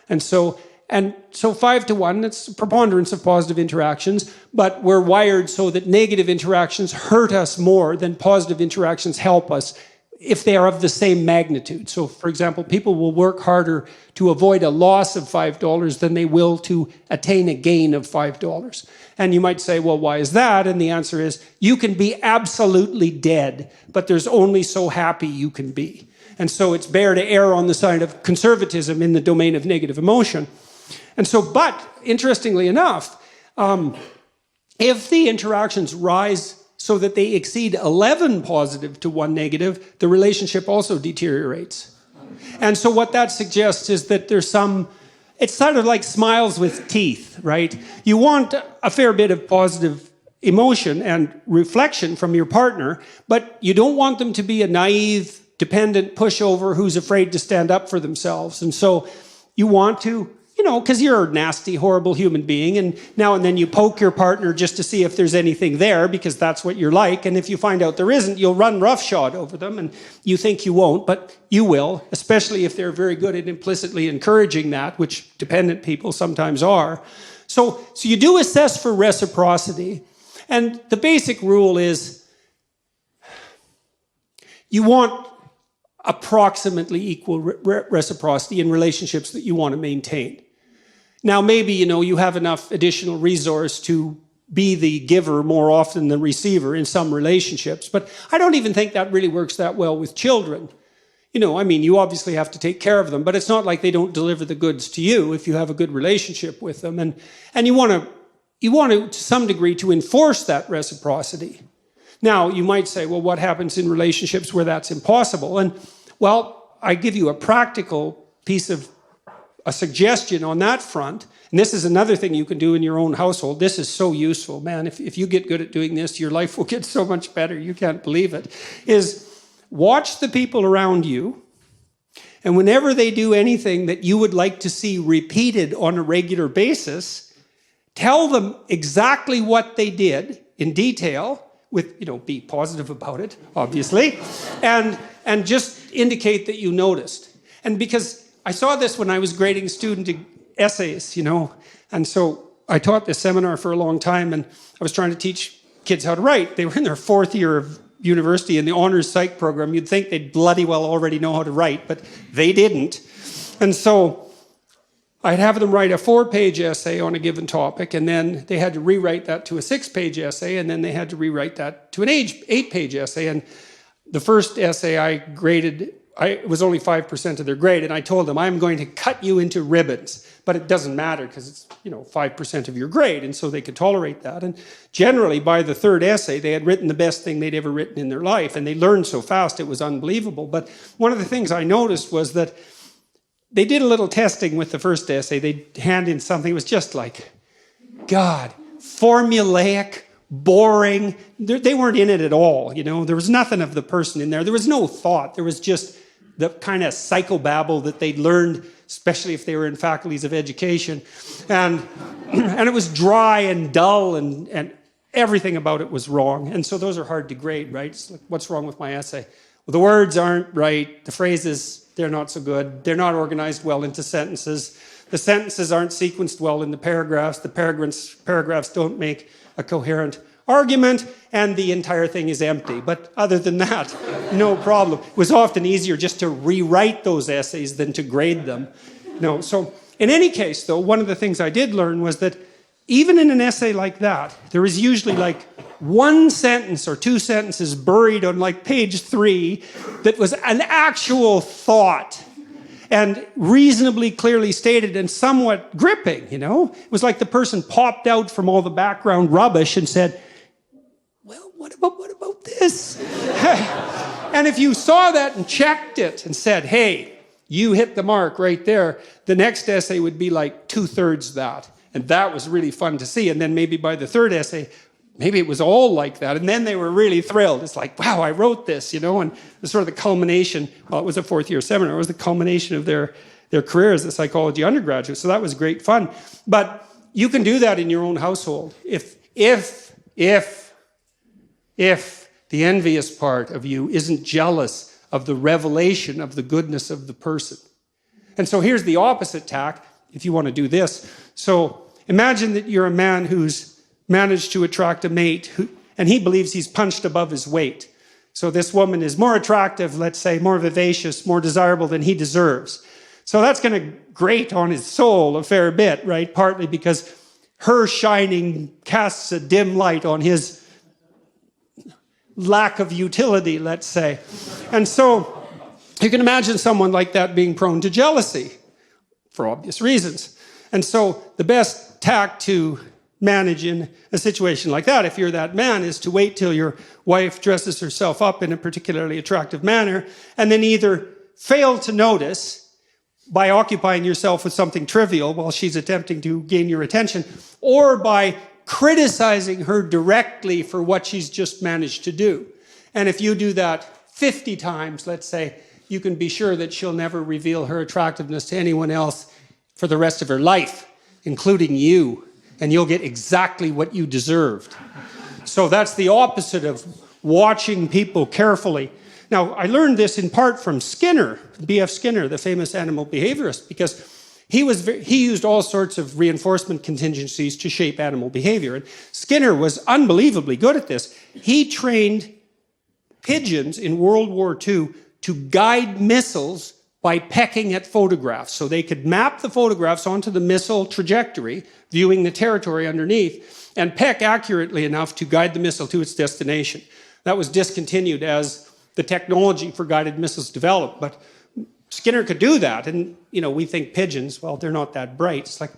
And so 5 to 1, that's a preponderance of positive interactions, but we're wired so that negative interactions hurt us more than positive interactions help us if they are of the same magnitude. So, for example, people will work harder to avoid a loss of $5 than they will to attain a gain of $5. And you might say, well, why is that? And the answer is, you can be absolutely dead, but there's only so happy you can be. And so it's better to err on the side of conservatism in the domain of negative emotion. And so, but interestingly enough, if the interactions rise so that they exceed 11 positive to 1 negative, the relationship also deteriorates. And so what that suggests is that there's it's sort of like smiles with teeth, right? You want a fair bit of positive emotion and reflection from your partner, but you don't want them to be a naive, dependent pushover who's afraid to stand up for themselves. And so you want to, because you're a nasty, horrible human being, and now and then you poke your partner just to see if there's anything there, because that's what you're like. And if you find out there isn't, you'll run roughshod over them, and you think you won't, but you will, especially if they're very good at implicitly encouraging that, which dependent people sometimes are. So you do assess for reciprocity, and the basic rule is you want approximately equal reciprocity in relationships that you want to maintain. Now, maybe, you have enough additional resource to be the giver more often than the receiver in some relationships, but I don't even think that really works that well with children. You obviously have to take care of them, but it's not like they don't deliver the goods to you if you have a good relationship with them. And you want to some degree, to enforce that reciprocity. Now, you might say, well, what happens in relationships where that's impossible? And, well, I give you a practical piece of a suggestion on that front. And this is another thing you can do in your own household. This is so useful, man. If you get good at doing this, your life will get so much better. You can't believe it. Is watch the people around you, and whenever they do anything that you would like to see repeated on a regular basis, tell them exactly what they did in detail, with, be positive about it, obviously, and just indicate that you noticed. And because I saw this when I was grading student essays, and so I taught this seminar for a long time, and I was trying to teach kids how to write. They were in their 4th year of university in the honors psych program. You'd think they'd bloody well already know how to write, but they didn't. And so I'd have them write a 4-page essay on a given topic, and then they had to rewrite that to a 6-page essay, and then they had to rewrite that to an 8-page essay. And the first essay I graded, it was only 5% of their grade, and I told them, I'm going to cut you into ribbons, but it doesn't matter because it's 5% of your grade, and so they could tolerate that. And generally, by the 3rd essay, they had written the best thing they'd ever written in their life, and they learned so fast it was unbelievable. But one of the things I noticed was that they did a little testing with the first essay. They'd hand in something. It was just like, God, formulaic, boring. They weren't in it at all, you know. There was nothing of the person in there. There was no thought. There was just the kind of psychobabble that they'd learned, especially if they were in faculties of education. And it was dry and dull, and everything about it was wrong. And so those are hard to grade, right? It's like, what's wrong with my essay? Well, the words aren't right. The phrases, they're not so good. They're not organized well into sentences. The sentences aren't sequenced well in the paragraphs. The paragraphs don't make a coherent argument, and the entire thing is empty. But other than that, no problem. It was often easier just to rewrite those essays than to grade them. No, so in any case, though, one of the things I did learn was that even in an essay like that, there is usually like one sentence or two sentences buried on like page 3 that was an actual thought and reasonably clearly stated and somewhat gripping, you know? It was like the person popped out from all the background rubbish and said, well, what about this? And if you saw that and checked it and said, hey, you hit the mark right there, the next essay would be like 2/3 that. And that was really fun to see. And then maybe by the third essay, maybe it was all like that. And then they were really thrilled. It's like, wow, I wrote this, you know, and it was sort of the culmination. Well, it was a 4th-year seminar. It was the culmination of their career as a psychology undergraduate. So that was great fun. But you can do that in your own household. If the envious part of you isn't jealous of the revelation of the goodness of the person. And so here's the opposite tack, if you want to do this. So imagine that you're a man who's managed to attract a mate, and he believes he's punched above his weight. So this woman is more attractive, let's say, more vivacious, more desirable than he deserves. So that's going to grate on his soul a fair bit, right? Partly because her shining casts a dim light on his lack of utility, let's say. And so you can imagine someone like that being prone to jealousy for obvious reasons. And so the best tack to manage in a situation like that, if you're that man, is to wait till your wife dresses herself up in a particularly attractive manner and then either fail to notice by occupying yourself with something trivial while she's attempting to gain your attention, or by criticizing her directly for what she's just managed to do. And if you do that 50 times, let's say, you can be sure that she'll never reveal her attractiveness to anyone else for the rest of her life, including you. And you'll get exactly what you deserved. So that's the opposite of watching people carefully. Now, I learned this in part from Skinner, B.F. Skinner, the famous animal behaviorist, because he used all sorts of reinforcement contingencies to shape animal behavior. And Skinner was unbelievably good at this. He trained pigeons in World War II to guide missiles by pecking at photographs. So they could map the photographs onto the missile trajectory, viewing the territory underneath, and peck accurately enough to guide the missile to its destination. That was discontinued as the technology for guided missiles developed, but Skinner could do that. And, you know, we think pigeons, well, they're not that bright. It's like,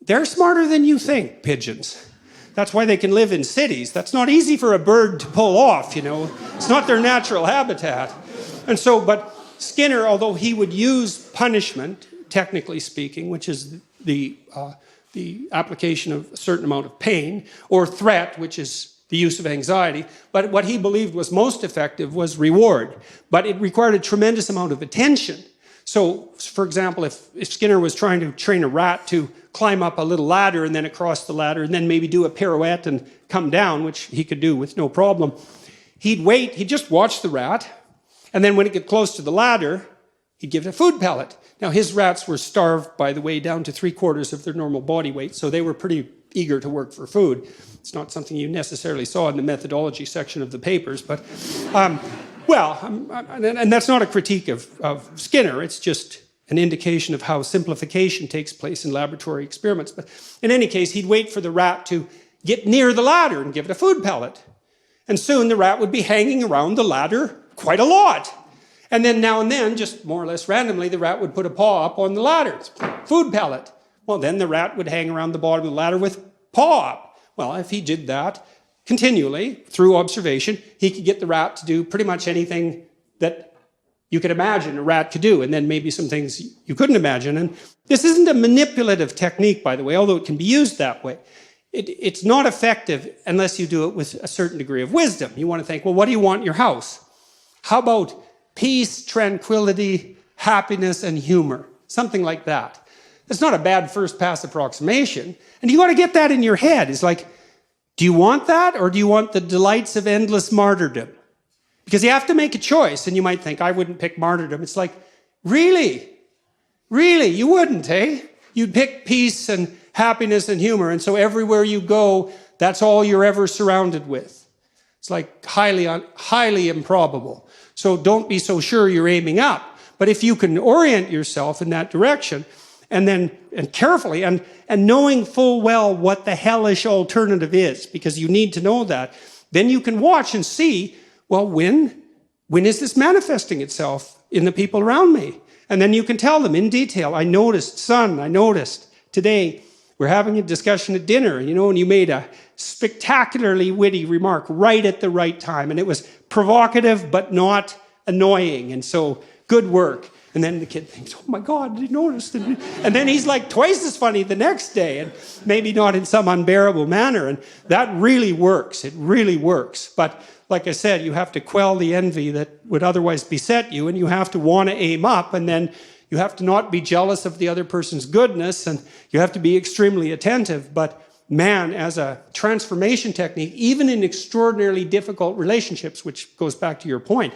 they're smarter than you think, pigeons. That's why they can live in cities. That's not easy for a bird to pull off, you know. It's not their natural habitat. And so, but Skinner, although he would use punishment, technically speaking, which is the application of a certain amount of pain, or threat, which is the use of anxiety, but what he believed was most effective was reward. But it required a tremendous amount of attention. So, for example, if Skinner was trying to train a rat to climb up a little ladder and then across the ladder and then maybe do a pirouette and come down, which he could do with no problem, he'd wait, he'd just watch the rat, and then when it got close to the ladder, he'd give it a food pellet. Now, his rats were starved, by the way, down to 3/4 of their normal body weight, so they were pretty eager to work for food. It's not something you necessarily saw in the methodology section of the papers, but, and that's not a critique of Skinner, it's just an indication of how simplification takes place in laboratory experiments. But in any case, he'd wait for the rat to get near the ladder and give it a food pellet. And soon the rat would be hanging around the ladder quite a lot. And then now and then, just more or less randomly, the rat would put a paw up on the ladder. Food pellet. Well, then the rat would hang around the bottom of the ladder with paw up. Well, if he did that continually, through observation, he could get the rat to do pretty much anything that you could imagine a rat could do, and then maybe some things you couldn't imagine. And this isn't a manipulative technique, by the way, although it can be used that way. It's not effective unless you do it with a certain degree of wisdom. You want to think, well, what do you want in your house? How about peace, tranquility, happiness, and humor? Something like that. It's not a bad first pass approximation. And you got to get that in your head. It's like, do you want that, or do you want the delights of endless martyrdom? Because you have to make a choice, and you might think, I wouldn't pick martyrdom. It's like, really? Really? You wouldn't, eh? You'd pick peace and happiness and humor, and so everywhere you go, that's all you're ever surrounded with. It's like highly improbable. So don't be so sure you're aiming up. But if you can orient yourself in that direction, and carefully, and knowing full well what the hellish alternative is, because you need to know that, then you can watch and see, well, when is this manifesting itself in the people around me? And then you can tell them in detail, I noticed today, we're having a discussion at dinner, and you made a spectacularly witty remark right at the right time, and it was provocative but not annoying, and so good work. And then the kid thinks, oh my God, did you notice? And then he's like twice as funny the next day, and maybe not in some unbearable manner, and that really works. It really works. But like I said, you have to quell the envy that would otherwise beset you, and you have to want to aim up, and then you have to not be jealous of the other person's goodness, and you have to be extremely attentive. But man, as a transformation technique, even in extraordinarily difficult relationships, which goes back to your point,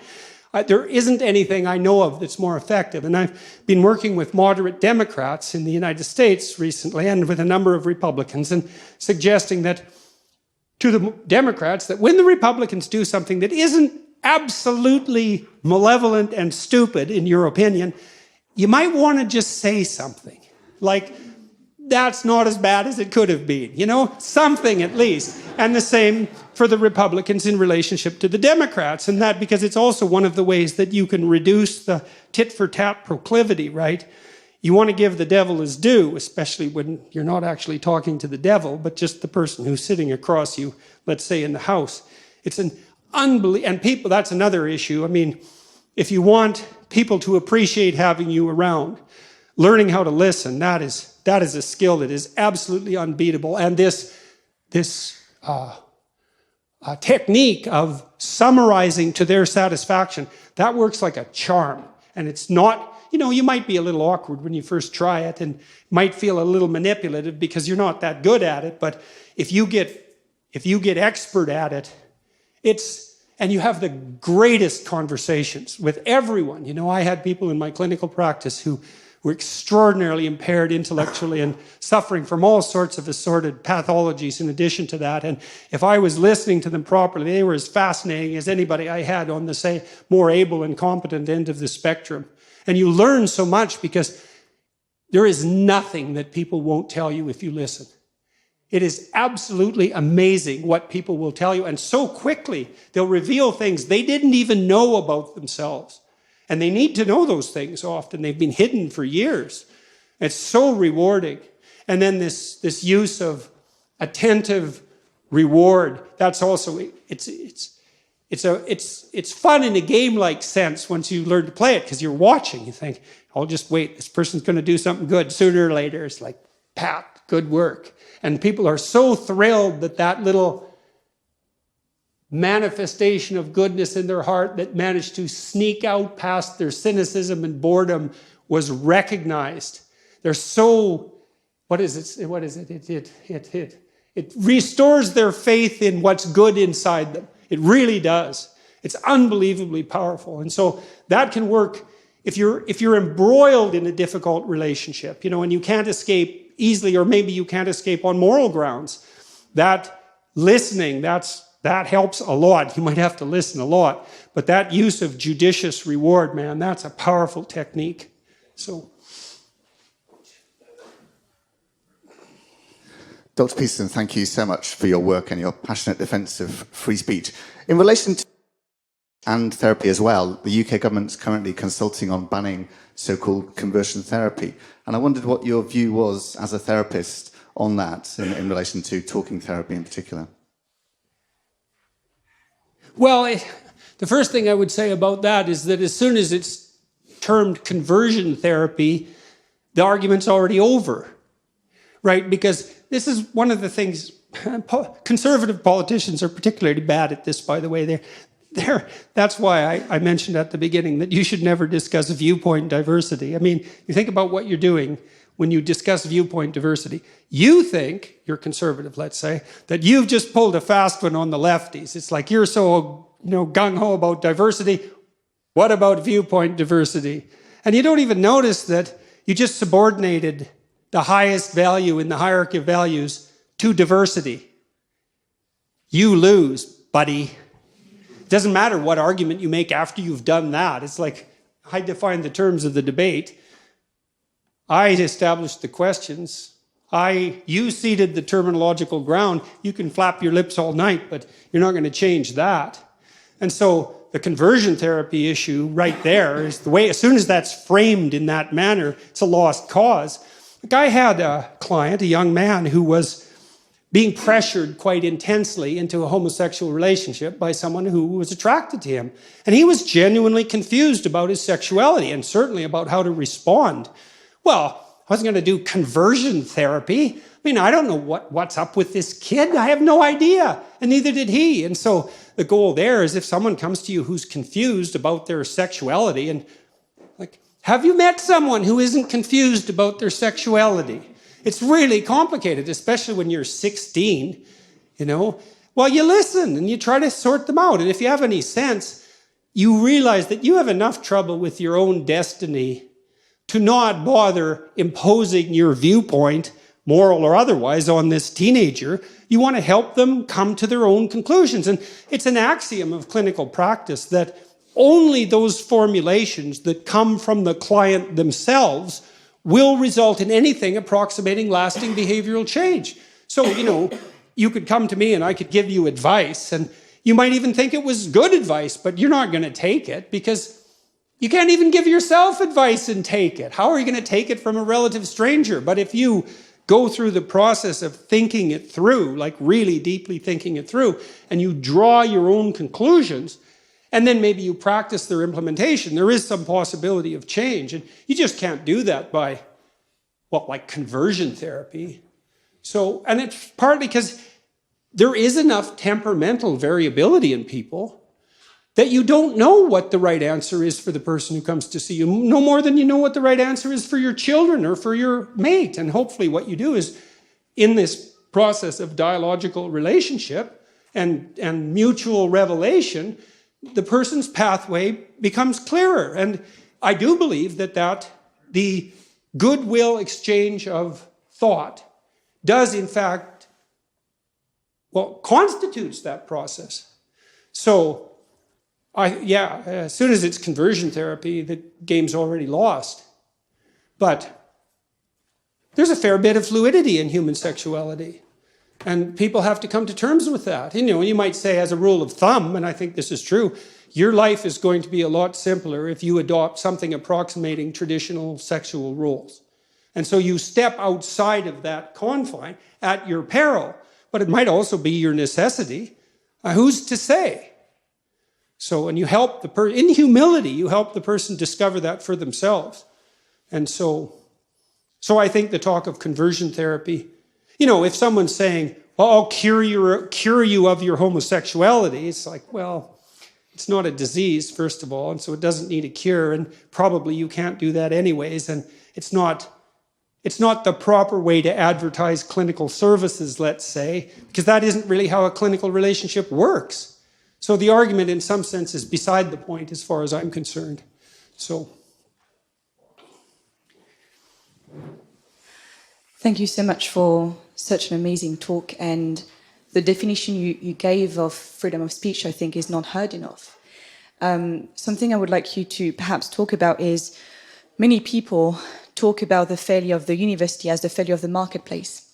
there isn't anything I know of that's more effective. And I've been working with moderate Democrats in the United States recently, and with a number of Republicans, and suggesting that to the Democrats that when the Republicans do something that isn't absolutely malevolent and stupid, in your opinion, you might want to just say something. Like, that's not as bad as it could have been. Something at least. And the same for the Republicans in relationship to the Democrats. And that because it's also one of the ways that you can reduce the tit-for-tat proclivity, right? You want to give the devil his due, especially when you're not actually talking to the devil, but just the person who's sitting across you, let's say in the house. It's an unbelievable, and people, that's another issue. I mean, if you want people to appreciate having you around, learning how to listen, that is a skill that is absolutely unbeatable. And this technique of summarizing to their satisfaction, that works like a charm. And it's not, you might be a little awkward when you first try it, and might feel a little manipulative because you're not that good at it. But if you get expert at it, and you have the greatest conversations with everyone. I had people in my clinical practice who were extraordinarily impaired intellectually and suffering from all sorts of assorted pathologies in addition to that. And if I was listening to them properly, they were as fascinating as anybody I had on the, say, more able and competent end of the spectrum. And you learn so much because there is nothing that people won't tell you if you listen. It is absolutely amazing what people will tell you. And so quickly, they'll reveal things they didn't even know about themselves. And they need to know those things often. They've been hidden for years. It's so rewarding. And then this use of attentive reward, that's also, it's fun in a game-like sense once you learn to play it, because you're watching. You think, I'll just wait. This person's going to do something good sooner or later. It's like, pat, good work. And people are so thrilled that little manifestation of goodness in their heart that managed to sneak out past their cynicism and boredom was recognized. They're so, what is it? It restores their faith in what's good inside them. It really does. It's unbelievably powerful. And so that can work if you're embroiled in a difficult relationship, and you can't escape easily, or maybe you can't escape on moral grounds. That listening, that helps a lot. You might have to listen a lot, but that use of judicious reward, man, that's a powerful technique. So, Dr. Peterson, thank you so much for your work and your passionate defence of free speech. In relation to and therapy as well, the UK government's currently consulting on banning so-called conversion therapy. And I wondered what your view was as a therapist on that in relation to talking therapy in particular. Well, the first thing I would say about that is that as soon as it's termed conversion therapy, the argument's already over, right? Because this is one of the things, conservative politicians are particularly bad at this, by the way. That's why I mentioned at the beginning that you should never discuss viewpoint diversity. I mean, you think about what you're doing when you discuss viewpoint diversity. You think, you're conservative, let's say, that you've just pulled a fast one on the lefties. It's like you're so gung-ho about diversity. What about viewpoint diversity? And you don't even notice that you just subordinated the highest value in the hierarchy of values to diversity. You lose, buddy. It doesn't matter what argument you make after you've done that. It's like, I defined the terms of the debate. I established the questions. You seeded the terminological ground. You can flap your lips all night, but you're not going to change that. And so the conversion therapy issue right there is the way, as soon as that's framed in that manner, it's a lost cause. A guy had a client, a young man, who was being pressured quite intensely into a homosexual relationship by someone who was attracted to him. And he was genuinely confused about his sexuality and certainly about how to respond. Well, I wasn't going to do conversion therapy. I mean, I don't know what's up with this kid. I have no idea. And neither did he. And so the goal there is if someone comes to you who's confused about their sexuality, and like, have you met someone who isn't confused about their sexuality? It's really complicated, especially when you're 16, Well, you listen and you try to sort them out. And if you have any sense, you realize that you have enough trouble with your own destiny to not bother imposing your viewpoint, moral or otherwise, on this teenager. You want to help them come to their own conclusions. And it's an axiom of clinical practice that only those formulations that come from the client themselves will result in anything approximating lasting behavioral change. So, you could come to me and I could give you advice, and you might even think it was good advice, but you're not going to take it because you can't even give yourself advice and take it. How are you going to take it from a relative stranger? But if you go through the process of thinking it through, like really deeply thinking it through, and you draw your own conclusions, and then maybe you practice their implementation, there is some possibility of change. And you just can't do that by, like conversion therapy. So, and it's partly because there is enough temperamental variability in people that you don't know what the right answer is for the person who comes to see you, no more than you know what the right answer is for your children or for your mate. And hopefully what you do is, in this process of dialogical relationship and mutual revelation, the person's pathway becomes clearer. And I do believe that the goodwill exchange of thought does, in fact, constitutes that process. So, as soon as it's conversion therapy, the game's already lost. But there's a fair bit of fluidity in human sexuality. And people have to come to terms with that. You might say, as a rule of thumb, and I think this is true, your life is going to be a lot simpler if you adopt something approximating traditional sexual roles. And so you step outside of that confine at your peril. But it might also be your necessity. Who's to say? So, and you help the person, in humility, you help the person discover that for themselves. And so I think the talk of conversion therapy, if someone's saying, I'll cure you of your homosexuality, it's like, it's not a disease, first of all, and so it doesn't need a cure, and probably you can't do that anyways, and it's not the proper way to advertise clinical services, let's say, because that isn't really how a clinical relationship works. So the argument, in some sense, is beside the point as far as I'm concerned. So. Thank you so much for such an amazing talk, and the definition you gave of freedom of speech, I think, is not heard enough. Something I would like you to perhaps talk about is many people talk about the failure of the university as the failure of the marketplace.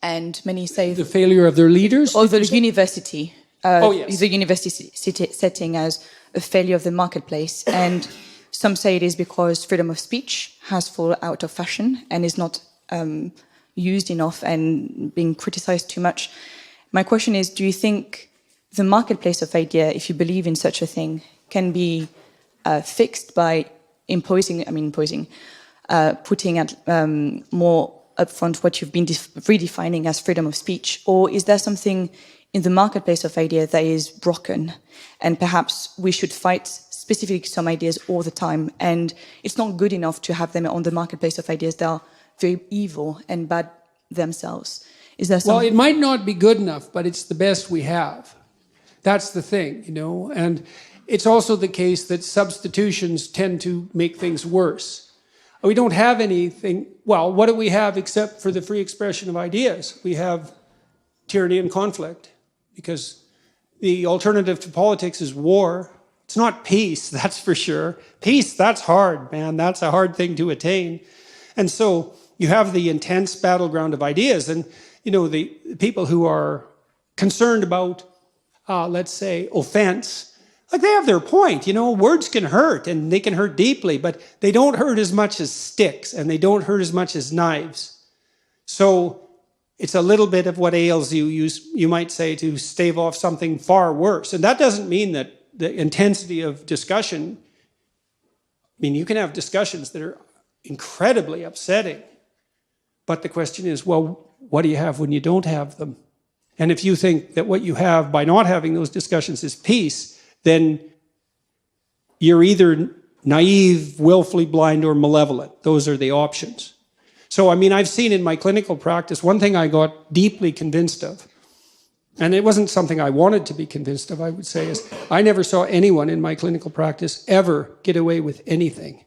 And many say... The failure of their leaders? Or the university. Yes. The university setting as a failure of the marketplace. And some say it is because freedom of speech has fallen out of fashion and is not used enough and being criticized too much. My question is, do you think the marketplace of idea, if you believe in such a thing, can be fixed by putting at more upfront what you've been redefining as freedom of speech? Or is there something in the marketplace of ideas that is broken, and perhaps we should fight specifically some ideas all the time, and it's not good enough to have them on the marketplace of ideas that are very evil and bad themselves? Is there Well, it might not be good enough, but it's the best we have. That's the thing, and it's also the case that substitutions tend to make things worse. We don't have anything, well, what do we have except for the free expression of ideas? We have tyranny and conflict, because the alternative to politics is war. It's not peace, that's for sure. Peace, that's hard, man. That's a hard thing to attain. And so you have the intense battleground of ideas, and the people who are concerned about, let's say, offense, like they have their point. Words can hurt, and they can hurt deeply, but they don't hurt as much as sticks, and they don't hurt as much as knives. So it's a little bit of what ails you, you might say, to stave off something far worse. And that doesn't mean that the intensity of discussion, you can have discussions that are incredibly upsetting. But the question is, well, what do you have when you don't have them? And if you think that what you have by not having those discussions is peace, then you're either naive, willfully blind, or malevolent. Those are the options. So, I've seen in my clinical practice, one thing I got deeply convinced of, and it wasn't something I wanted to be convinced of, I would say, is I never saw anyone in my clinical practice ever get away with anything.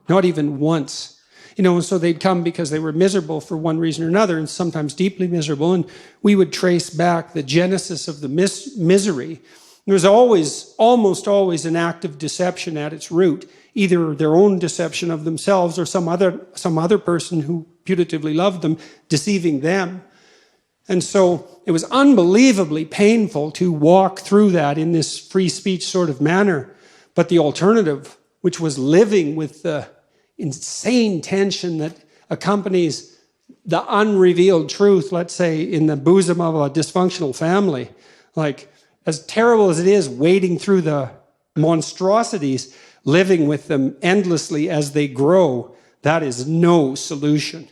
Not even once. So they'd come because they were miserable for one reason or another, and sometimes deeply miserable, and we would trace back the genesis of the misery. There was almost always an act of deception at its root, either their own deception of themselves or some other person who putatively loved them, deceiving them. And so it was unbelievably painful to walk through that in this free speech sort of manner. But the alternative, which was living with the insane tension that accompanies the unrevealed truth, let's say, in the bosom of a dysfunctional family, like, as terrible as it is, wading through the monstrosities, living with them endlessly as they grow, that is no solution.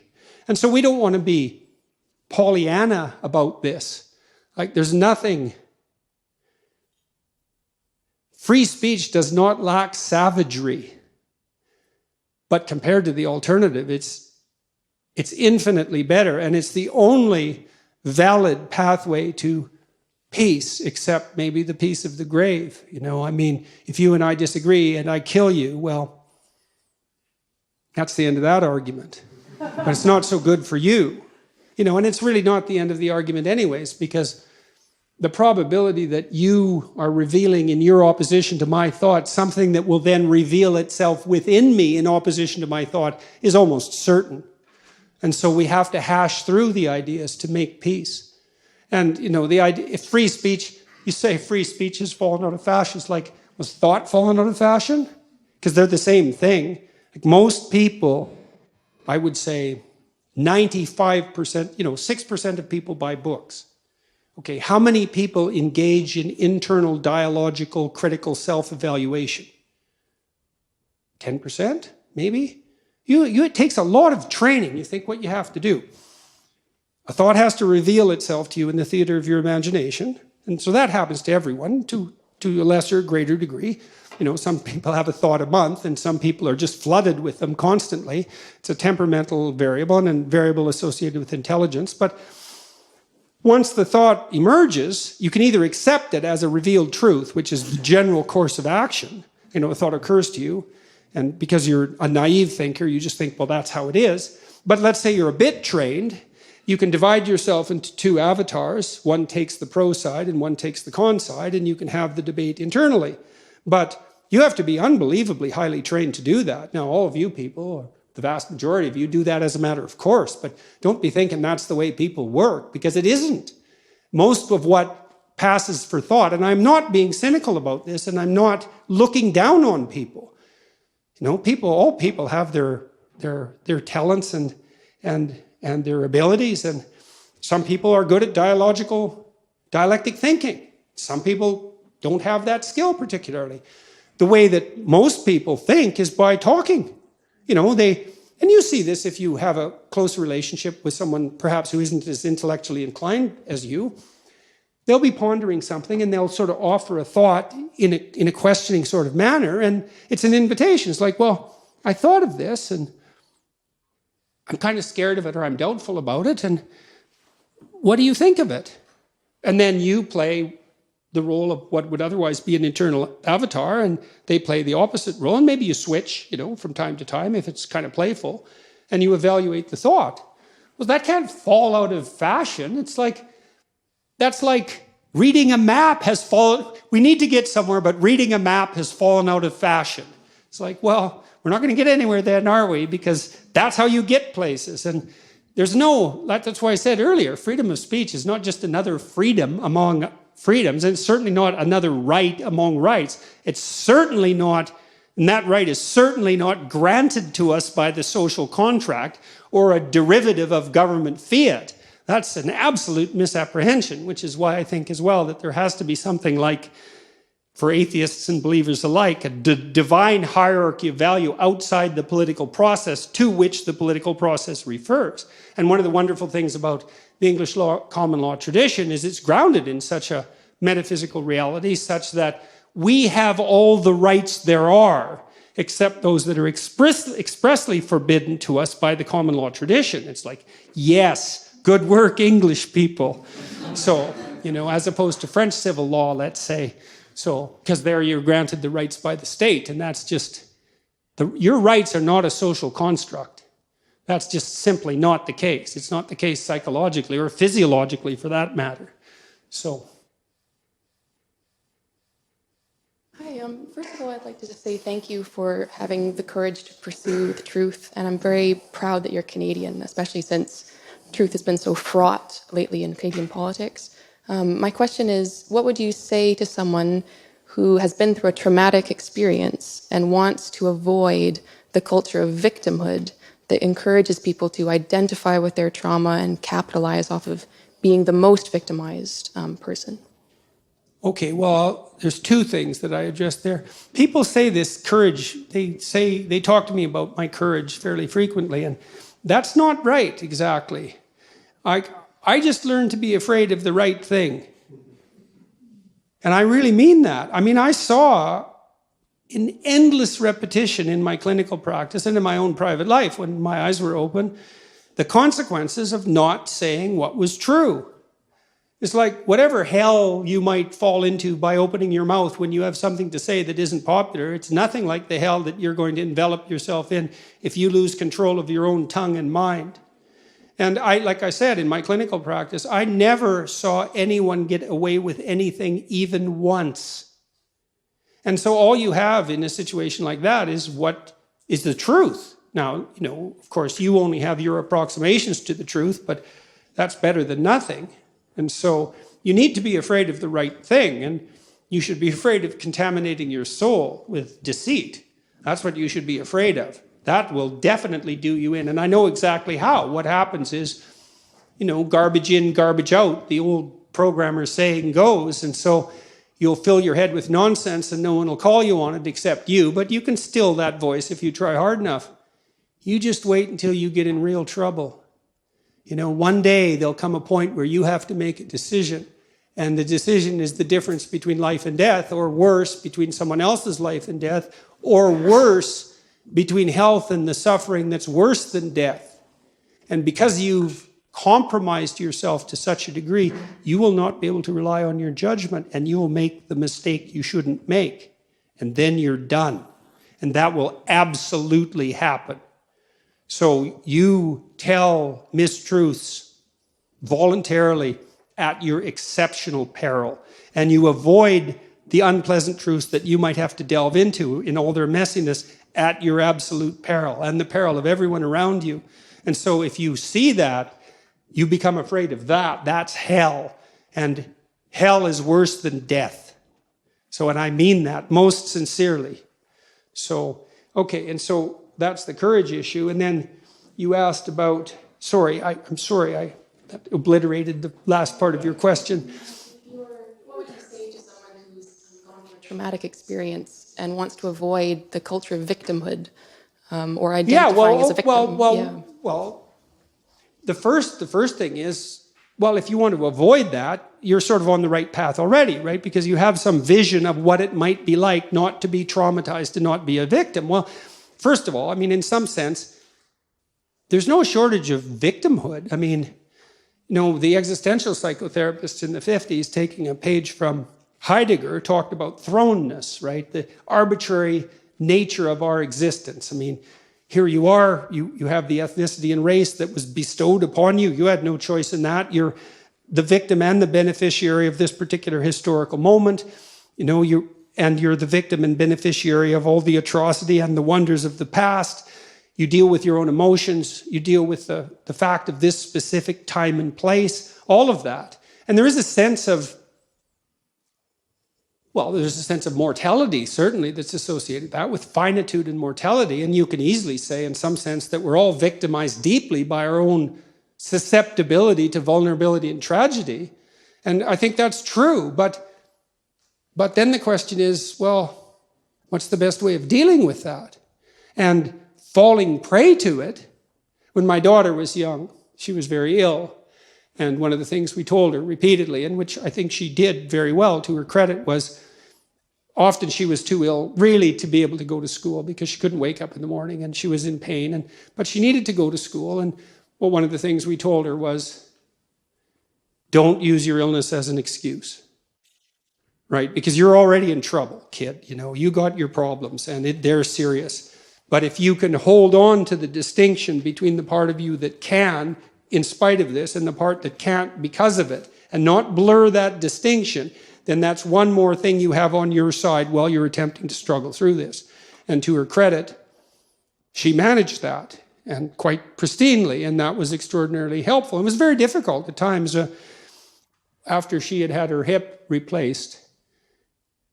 And so we don't want to be Pollyanna about this. Like, there's nothing. Free speech does not lack savagery. But compared to the alternative, it's infinitely better. And it's the only valid pathway to peace, except maybe the peace of the grave. If you and I disagree and I kill you, well, that's the end of that argument. But it's not so good for you. And it's really not the end of the argument anyways, because the probability that you are revealing in your opposition to my thought something that will then reveal itself within me in opposition to my thought is almost certain. And so we have to hash through the ideas to make peace. And, the idea, if free speech, you say free speech has fallen out of fashion, it's like, was thought fallen out of fashion? Because they're the same thing. Like, most people, I would say 95%, 6% of people buy books. Okay, how many people engage in internal dialogical critical self-evaluation? 10%, maybe? It takes a lot of training. You think what you have to do. A thought has to reveal itself to you in the theater of your imagination. And so that happens to everyone to a lesser or greater degree. Some people have a thought a month, and some people are just flooded with them constantly. It's a temperamental variable and a variable associated with intelligence. But once the thought emerges, you can either accept it as a revealed truth, which is the general course of action. A thought occurs to you, and because you're a naive thinker, you just think, well, that's how it is. But let's say you're a bit trained, you can divide yourself into two avatars. One takes the pro side and one takes the con side, and you can have the debate internally. But you have to be unbelievably highly trained to do that. Now, all of you people, or the vast majority of you, do that as a matter of course, but don't be thinking that's the way people work, because it isn't. Most of what passes for thought, and I'm not being cynical about this, and I'm not looking down on people. All people have their talents and their abilities, and some people are good at dialectic thinking. Some people don't have that skill particularly. the way that most people think is by talking. And you see this if you have a close relationship with someone perhaps who isn't as intellectually inclined as you. They'll be pondering something and they'll sort of offer a thought in a questioning sort of manner, and it's an invitation. It's like, well, I thought of this and I'm kind of scared of it, or I'm doubtful about it, and what do you think of it? And then you play the role of what would otherwise be an internal avatar, and they play the opposite role, and maybe you switch, from time to time if it's kind of playful, and you evaluate the thought. Well, that can't fall out of fashion. That's like reading a map has fallen. We need to get somewhere, but reading a map has fallen out of fashion. It's like, well, we're not going to get anywhere then, are we? Because that's how you get places. And that's why I said earlier, freedom of speech is not just another freedom among freedoms, and it's certainly not another right among rights. It's certainly not, and that right is certainly not granted to us by the social contract or a derivative of government fiat. That's an absolute misapprehension, which is why I think as well that there has to be something like, for atheists and believers alike, a divine hierarchy of value outside the political process to which the political process refers. And one of the wonderful things about the English common law tradition is it's grounded in such a metaphysical reality such that we have all the rights there are, except those that are expressly forbidden to us by the common law tradition. It's like, yes, good work, English people. So, as opposed to French civil law, let's say. So, because there you're granted the rights by the state, and that's just, your rights are not a social construct. That's just simply not the case. It's not the case psychologically or physiologically for that matter. So. Hi, first of all, I'd like to just say thank you for having the courage to pursue the truth, and I'm very proud that you're Canadian, especially since truth has been so fraught lately in Canadian politics. My question is, what would you say to someone who has been through a traumatic experience and wants to avoid the culture of victimhood that encourages people to identify with their trauma and capitalize off of being the most victimized person? Okay, well, there's two things that I addressed there. People say this courage, they talk to me about my courage fairly frequently, and that's not right exactly. I just learned to be afraid of the right thing. And I really mean that. I mean, I saw in endless repetition in my clinical practice and in my own private life, when my eyes were open, the consequences of not saying what was true. It's like whatever hell you might fall into by opening your mouth when you have something to say that isn't popular, it's nothing like the hell that you're going to envelop yourself in if you lose control of your own tongue and mind. And like I said, in my clinical practice, I never saw anyone get away with anything even once. And so all you have in a situation like that is what is the truth. Now, of course, you only have your approximations to the truth, but that's better than nothing. And so you need to be afraid of the right thing, and you should be afraid of contaminating your soul with deceit. That's what you should be afraid of. That will definitely do you in. And I know exactly how. What happens is, garbage in, garbage out, the old programmer saying goes. And so you'll fill your head with nonsense and no one will call you on it except you. But you can still that voice if you try hard enough. You just wait until you get in real trouble. One day there'll come a point where you have to make a decision. And the decision is the difference between life and death, or worse, between someone else's life and death, or worse, between health and the suffering that's worse than death. And because you've compromised yourself to such a degree, you will not be able to rely on your judgment, and you will make the mistake you shouldn't make. And then you're done. And that will absolutely happen. So you tell mistruths voluntarily at your exceptional peril, and you avoid the unpleasant truths that you might have to delve into in all their messiness at your absolute peril and the peril of everyone around you. And so if you see that, you become afraid of that. That's hell. And hell is worse than death. So, and I mean that most sincerely. So, okay, and so that's the courage issue. And then you asked about, I'm sorry, I obliterated the last part of your question. What would you say to someone who's gone through a traumatic experience and wants to avoid the culture of victimhood or identifying as a victim. Well, the first thing is, well, if you want to avoid that, you're sort of on the right path already, right? Because you have some vision of what it might be like not to be traumatized, to not be a victim. Well, first of all, I mean, in some sense, there's no shortage of victimhood. I mean, you know, the existential psychotherapists in the 50s, taking a page from Heidegger, talked about thrownness, right? The arbitrary nature of our existence. I mean, here you are, you have the ethnicity and race that was bestowed upon you. You had no choice in that. You're the victim and the beneficiary of this particular historical moment. You know, you're the victim and beneficiary of all the atrocity and the wonders of the past. You deal with your own emotions. You deal with the fact of this specific time and place, all of that. And there is a sense of, well, there's a sense of mortality, certainly, that's associated with that, with finitude and mortality. And you can easily say, in some sense, that we're all victimized deeply by our own susceptibility to vulnerability and tragedy. And I think that's true. But then the question is, well, what's the best way of dealing with that? And falling prey to it. When my daughter was young, she was very ill. And one of the things we told her repeatedly, and which I think she did very well to her credit, was often she was too ill really to be able to go to school because she couldn't wake up in the morning and she was in pain. But she needed to go to school. And well, one of the things we told her was, don't use your illness as an excuse, right? Because you're already in trouble, kid. You know, you got your problems and they're serious. But if you can hold on to the distinction between the part of you that can, in spite of this, and the part that can't because of it, and not blur that distinction, then that's one more thing you have on your side while you're attempting to struggle through this. And to her credit, she managed that, and quite pristinely, and that was extraordinarily helpful. It was very difficult at times. After she had had her hip replaced,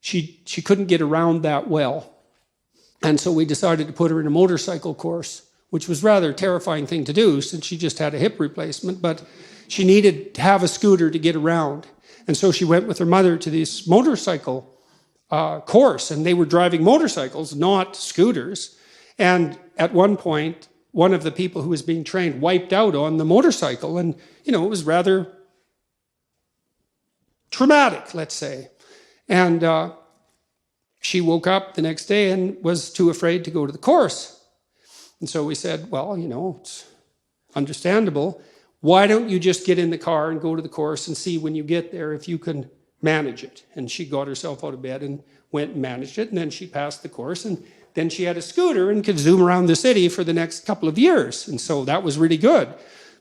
she couldn't get around that well. And so we decided to put her in a motorcycle course, which was a rather terrifying thing to do since she just had a hip replacement, but she needed to have a scooter to get around. And so she went with her mother to this motorcycle course, and they were driving motorcycles, not scooters. And at one point, one of the people who was being trained wiped out on the motorcycle, and, you know, it was rather traumatic, let's say. And she woke up the next day and was too afraid to go to the course. And so we said, well, you know, it's understandable. Why don't you just get in the car and go to the course and see when you get there if you can manage it? And she got herself out of bed and went and managed it. And then she passed the course. And then she had a scooter and could zoom around the city for the next couple of years. And so that was really good.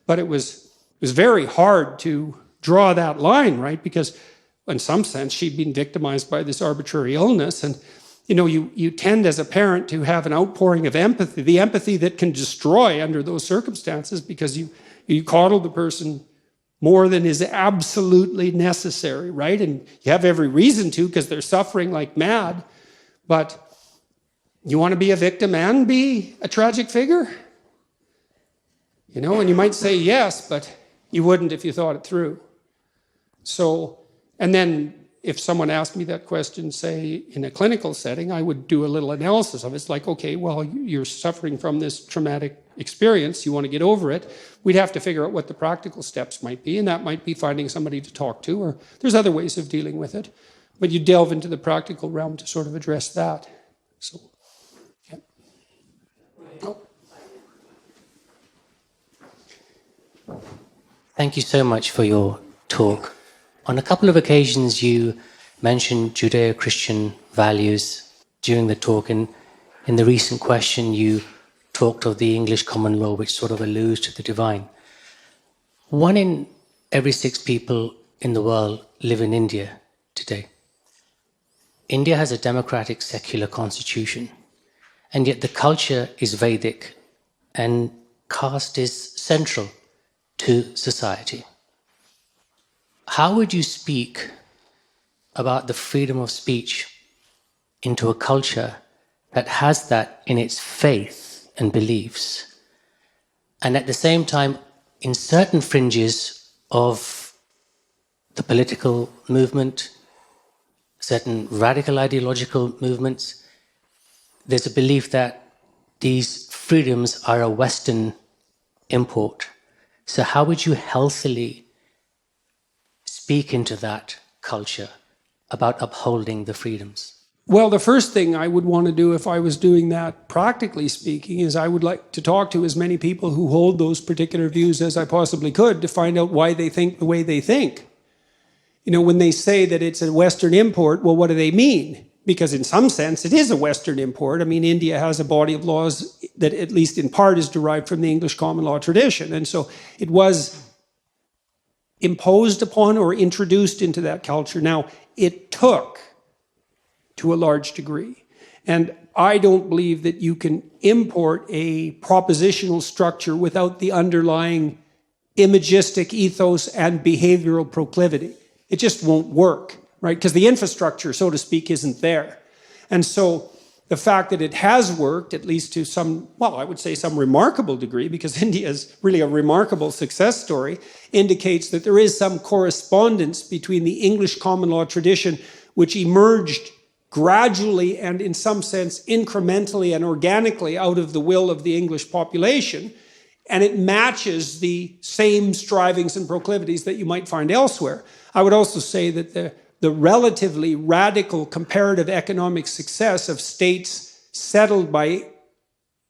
But it was very hard to draw that line, right? Because in some sense, she'd been victimized by this arbitrary illness. And, you know, you tend as a parent to have an outpouring of empathy, the empathy that can destroy under those circumstances, because you coddle the person more than is absolutely necessary, right? And you have every reason to, because they're suffering like mad. But you want to be a victim and be a tragic figure? You know, and you might say yes, but you wouldn't if you thought it through. So, and then if someone asked me that question, say, in a clinical setting, I would do a little analysis of it. It's like, okay, well, you're suffering from this traumatic experience. You want to get over it. We'd have to figure out what the practical steps might be, and that might be finding somebody to talk to, or there's other ways of dealing with it. But you delve into the practical realm to sort of address that. So, yeah. Oh. Thank you so much for your talk. On a couple of occasions, you mentioned Judeo-Christian values during the talk, and in the recent question, you talked of the English common law, which sort of alludes to the divine. 1 in every 6 people in the world live in India today. India has a democratic, secular constitution, and yet the culture is Vedic, and caste is central to society. How would you speak about the freedom of speech into a culture that has that in its faith and beliefs, and at the same time, in certain fringes of the political movement certain radical ideological movements, there's a belief that these freedoms are a Western import. So how would you healthily speak into that culture about upholding the freedoms? Well, the first thing I would want to do if I was doing that, practically speaking, is I would like to talk to as many people who hold those particular views as I possibly could to find out why they think the way they think. You know, when they say that it's a Western import, well, what do they mean? Because in some sense, it is a Western import. I mean, India has a body of laws that at least in part is derived from the English common law tradition. And so it was imposed upon or introduced into that culture. Now, it took to a large degree. And I don't believe that you can import a propositional structure without the underlying imagistic ethos and behavioral proclivity. It just won't work, right? Because the infrastructure, so to speak, isn't there. And so the fact that it has worked, at least to some, well, I would say some remarkable degree, because India is really a remarkable success story, indicates that there is some correspondence between the English common law tradition, which emerged gradually and in some sense incrementally and organically out of the will of the English population, and it matches the same strivings and proclivities that you might find elsewhere. I would also say that the relatively radical comparative economic success of states settled by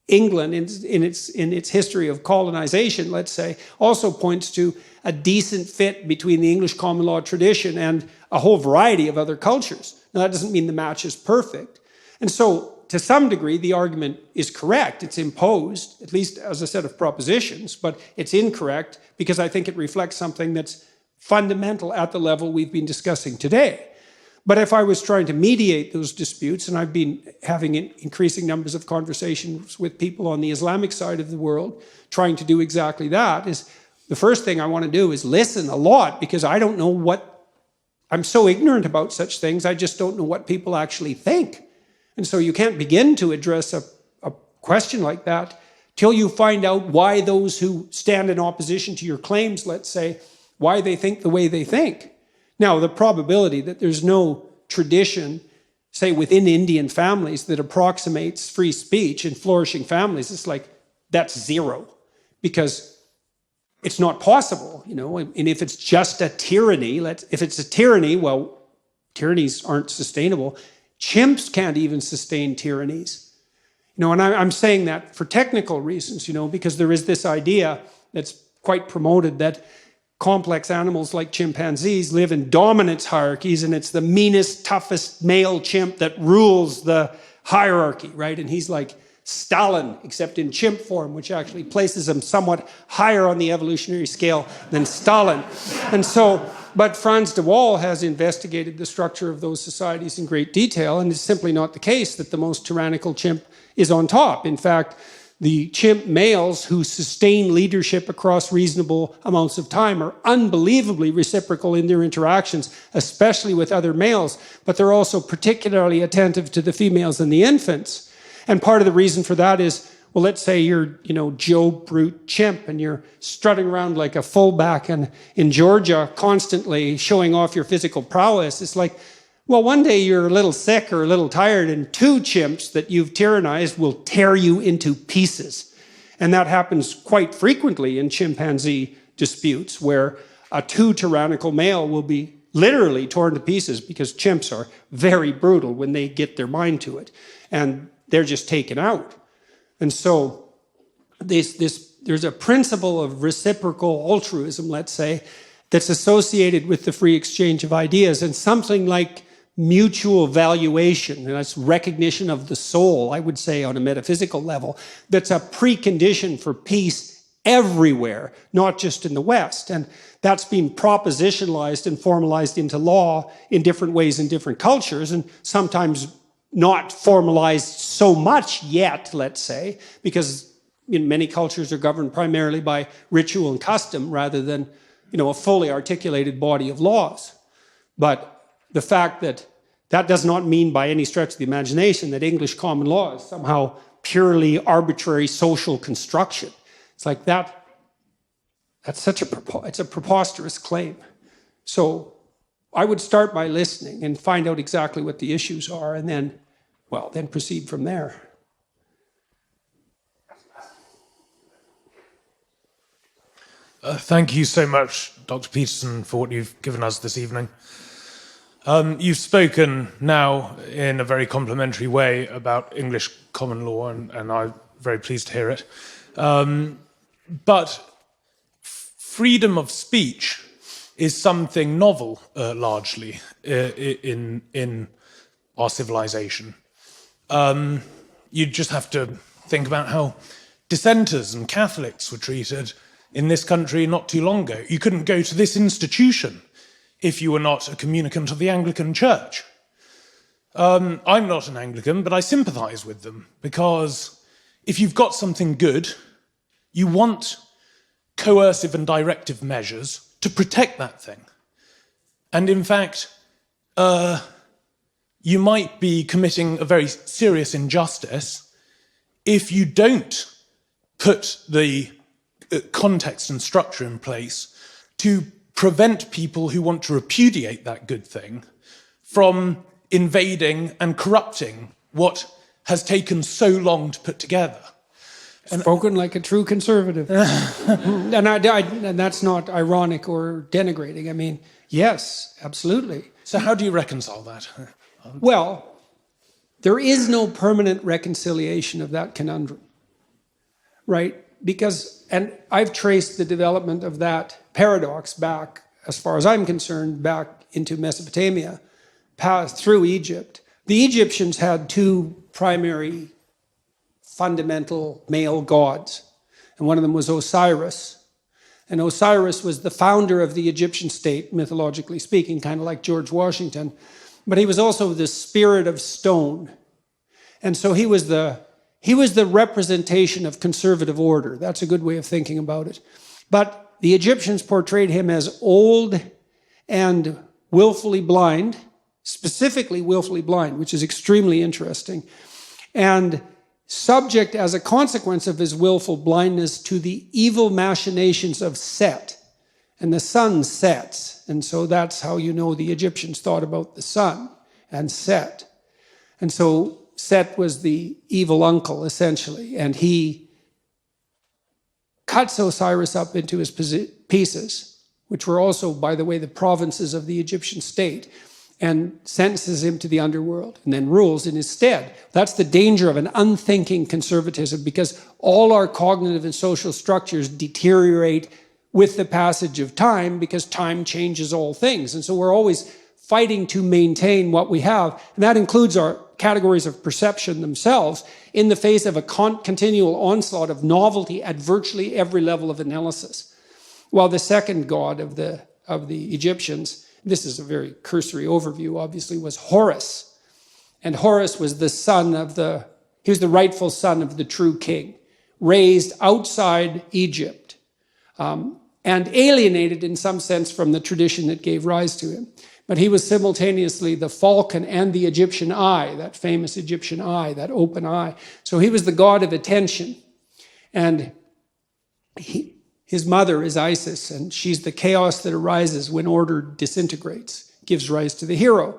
England in its history of colonization, let's say, also points to a decent fit between the English common law tradition and a whole variety of other cultures. Now, that doesn't mean the match is perfect. And so, to some degree, the argument is correct. It's imposed, at least as a set of propositions, but it's incorrect because I think it reflects something that's fundamental at the level we've been discussing today. But if I was trying to mediate those disputes, and I've been having increasing numbers of conversations with people on the Islamic side of the world, trying to do exactly that, is the first thing I want to do is listen a lot, because I don't know what, I'm so ignorant about such things, I just don't know what people actually think. And so you can't begin to address a question like that till you find out why those who stand in opposition to your claims, let's say, why they think the way they think. Now, the probability that there's no tradition, say, within Indian families that approximates free speech in flourishing families, it's like, that's zero. Because it's not possible, you know, and if it's just a tyranny, if it's a tyranny, well, tyrannies aren't sustainable. Chimps can't even sustain tyrannies. You know, and I'm saying that for technical reasons, you know, because there is this idea that's quite promoted that complex animals like chimpanzees live in dominance hierarchies, and it's the meanest, toughest male chimp that rules the hierarchy, right? And he's like Stalin, except in chimp form, which actually places him somewhat higher on the evolutionary scale than Stalin. And so, but Frans de Waal has investigated the structure of those societies in great detail, and it's simply not the case that the most tyrannical chimp is on top. In fact, the chimp males who sustain leadership across reasonable amounts of time are unbelievably reciprocal in their interactions, especially with other males, but they're also particularly attentive to the females and the infants. And part of the reason for that is, well, let's say you're, you know, Joe Brute chimp and you're strutting around like a fullback and in Georgia constantly showing off your physical prowess. It's like, well, one day you're a little sick or a little tired and two chimps that you've tyrannized will tear you into pieces. And that happens quite frequently in chimpanzee disputes where a too tyrannical male will be literally torn to pieces because chimps are very brutal when they get their mind to it. And they're just taken out. And so there's a principle of reciprocal altruism, let's say, that's associated with the free exchange of ideas, and something like mutual valuation, and that's recognition of the soul, I would say, on a metaphysical level, that's a precondition for peace everywhere, not just in the West. And that's been propositionalized and formalized into law in different ways in different cultures, and sometimes not formalized so much yet, let's say, because many cultures are governed primarily by ritual and custom rather than, you know, a fully articulated body of laws. But the fact that that does not mean by any stretch of the imagination that English common law is somehow purely arbitrary social construction. It's like that's such it's a preposterous claim. So I would start by listening and find out exactly what the issues are, and then proceed from there. Thank you so much, Dr. Peterson, for what you've given us this evening. You've spoken now in a very complimentary way about English common law, and I'm very pleased to hear it. But freedom of speech is something novel, largely, in our civilization. You just have to think about how dissenters and Catholics were treated in this country not too long ago. You couldn't go to this institution if you were not a communicant of the Anglican Church. I'm not an Anglican, but I sympathize with them, because if you've got something good, you want coercive and directive measures to protect that thing. And in fact, you might be committing a very serious injustice if you don't put the context and structure in place to prevent people who want to repudiate that good thing from invading and corrupting what has taken so long to put together. Spoken like a true conservative. and that's not ironic or denigrating. I mean, yes, absolutely. So how do you reconcile that? Well, there is no permanent reconciliation of that conundrum, right? Because, and I've traced the development of that paradox back, as far as I'm concerned, back into Mesopotamia, passed through Egypt. The Egyptians had two primary fundamental male gods, and one of them was Osiris. And Osiris was the founder of the Egyptian state, mythologically speaking, kind of like George Washington, but he was also the spirit of stone. And so he was the representation of conservative order. That's a good way of thinking about it. But the Egyptians portrayed him as old and willfully blind, specifically willfully blind, which is extremely interesting, and subject as a consequence of his willful blindness to the evil machinations of Set. And the sun sets, and so that's how you know the Egyptians thought about the sun and Set. And so Set was the evil uncle, essentially, and he cuts Osiris up into his pieces, which were also, by the way, the provinces of the Egyptian state, and sentences him to the underworld, and then rules in his stead. That's the danger of an unthinking conservatism, because all our cognitive and social structures deteriorate with the passage of time, because time changes all things. And so we're always fighting to maintain what we have, and that includes our categories of perception themselves in the face of a continual onslaught of novelty at virtually every level of analysis. While the second god of the Egyptians, this is a very cursory overview, obviously, was Horus. And Horus was he was the rightful son of the true king, raised outside Egypt, and alienated in some sense from the tradition that gave rise to him. But he was simultaneously the falcon and the Egyptian eye, that famous Egyptian eye, that open eye. So he was the god of attention. And his mother is Isis, and she's the chaos that arises when order disintegrates, gives rise to the hero.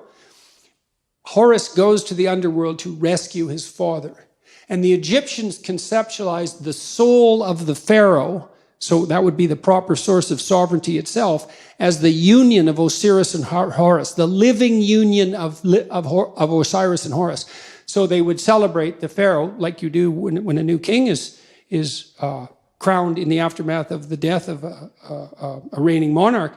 Horus goes to the underworld to rescue his father. And the Egyptians conceptualized the soul of the pharaoh, so that would be the proper source of sovereignty itself, as the union of Osiris and Horus, the living union of Osiris and Horus. So they would celebrate the pharaoh like you do when a new king is crowned in the aftermath of the death of a reigning monarch.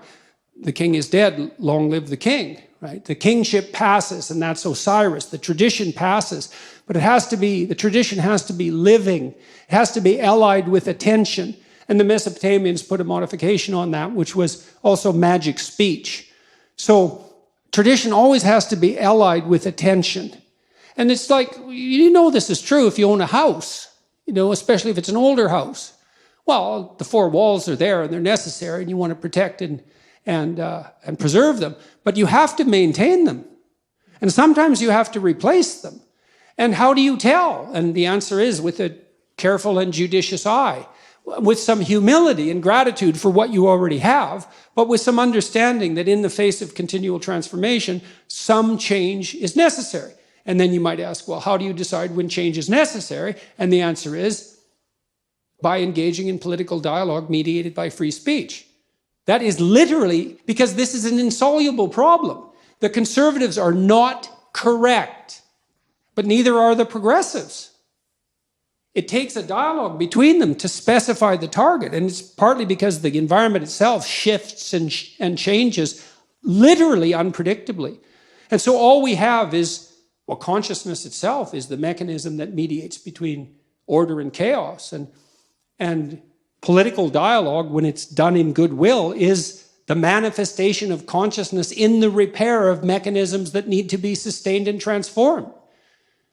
The king is dead, long live the king, right? The kingship passes, and that's Osiris. The tradition passes, but the tradition has to be living. It has to be allied with attention. And the Mesopotamians put a modification on that, which was also magic speech. So tradition always has to be allied with attention. And it's like, this is true if you own a house, especially if it's an older house. Well, the four walls are there and they're necessary, and you want to protect and preserve them, but you have to maintain them. And sometimes you have to replace them. And how do you tell? And the answer is with a careful and judicious eye. with some humility and gratitude for what you already have, but with some understanding that in the face of continual transformation, some change is necessary. And then you might ask, well, how do you decide when change is necessary? And the answer is by engaging in political dialogue mediated by free speech. That is literally, because this is an insoluble problem. The conservatives are not correct, but neither are the progressives. It takes a dialogue between them to specify the target, and it's partly because the environment itself shifts and changes literally unpredictably. And so all we have is, well, consciousness itself is the mechanism that mediates between order and chaos. And political dialogue, when it's done in goodwill, is the manifestation of consciousness in the repair of mechanisms that need to be sustained and transformed.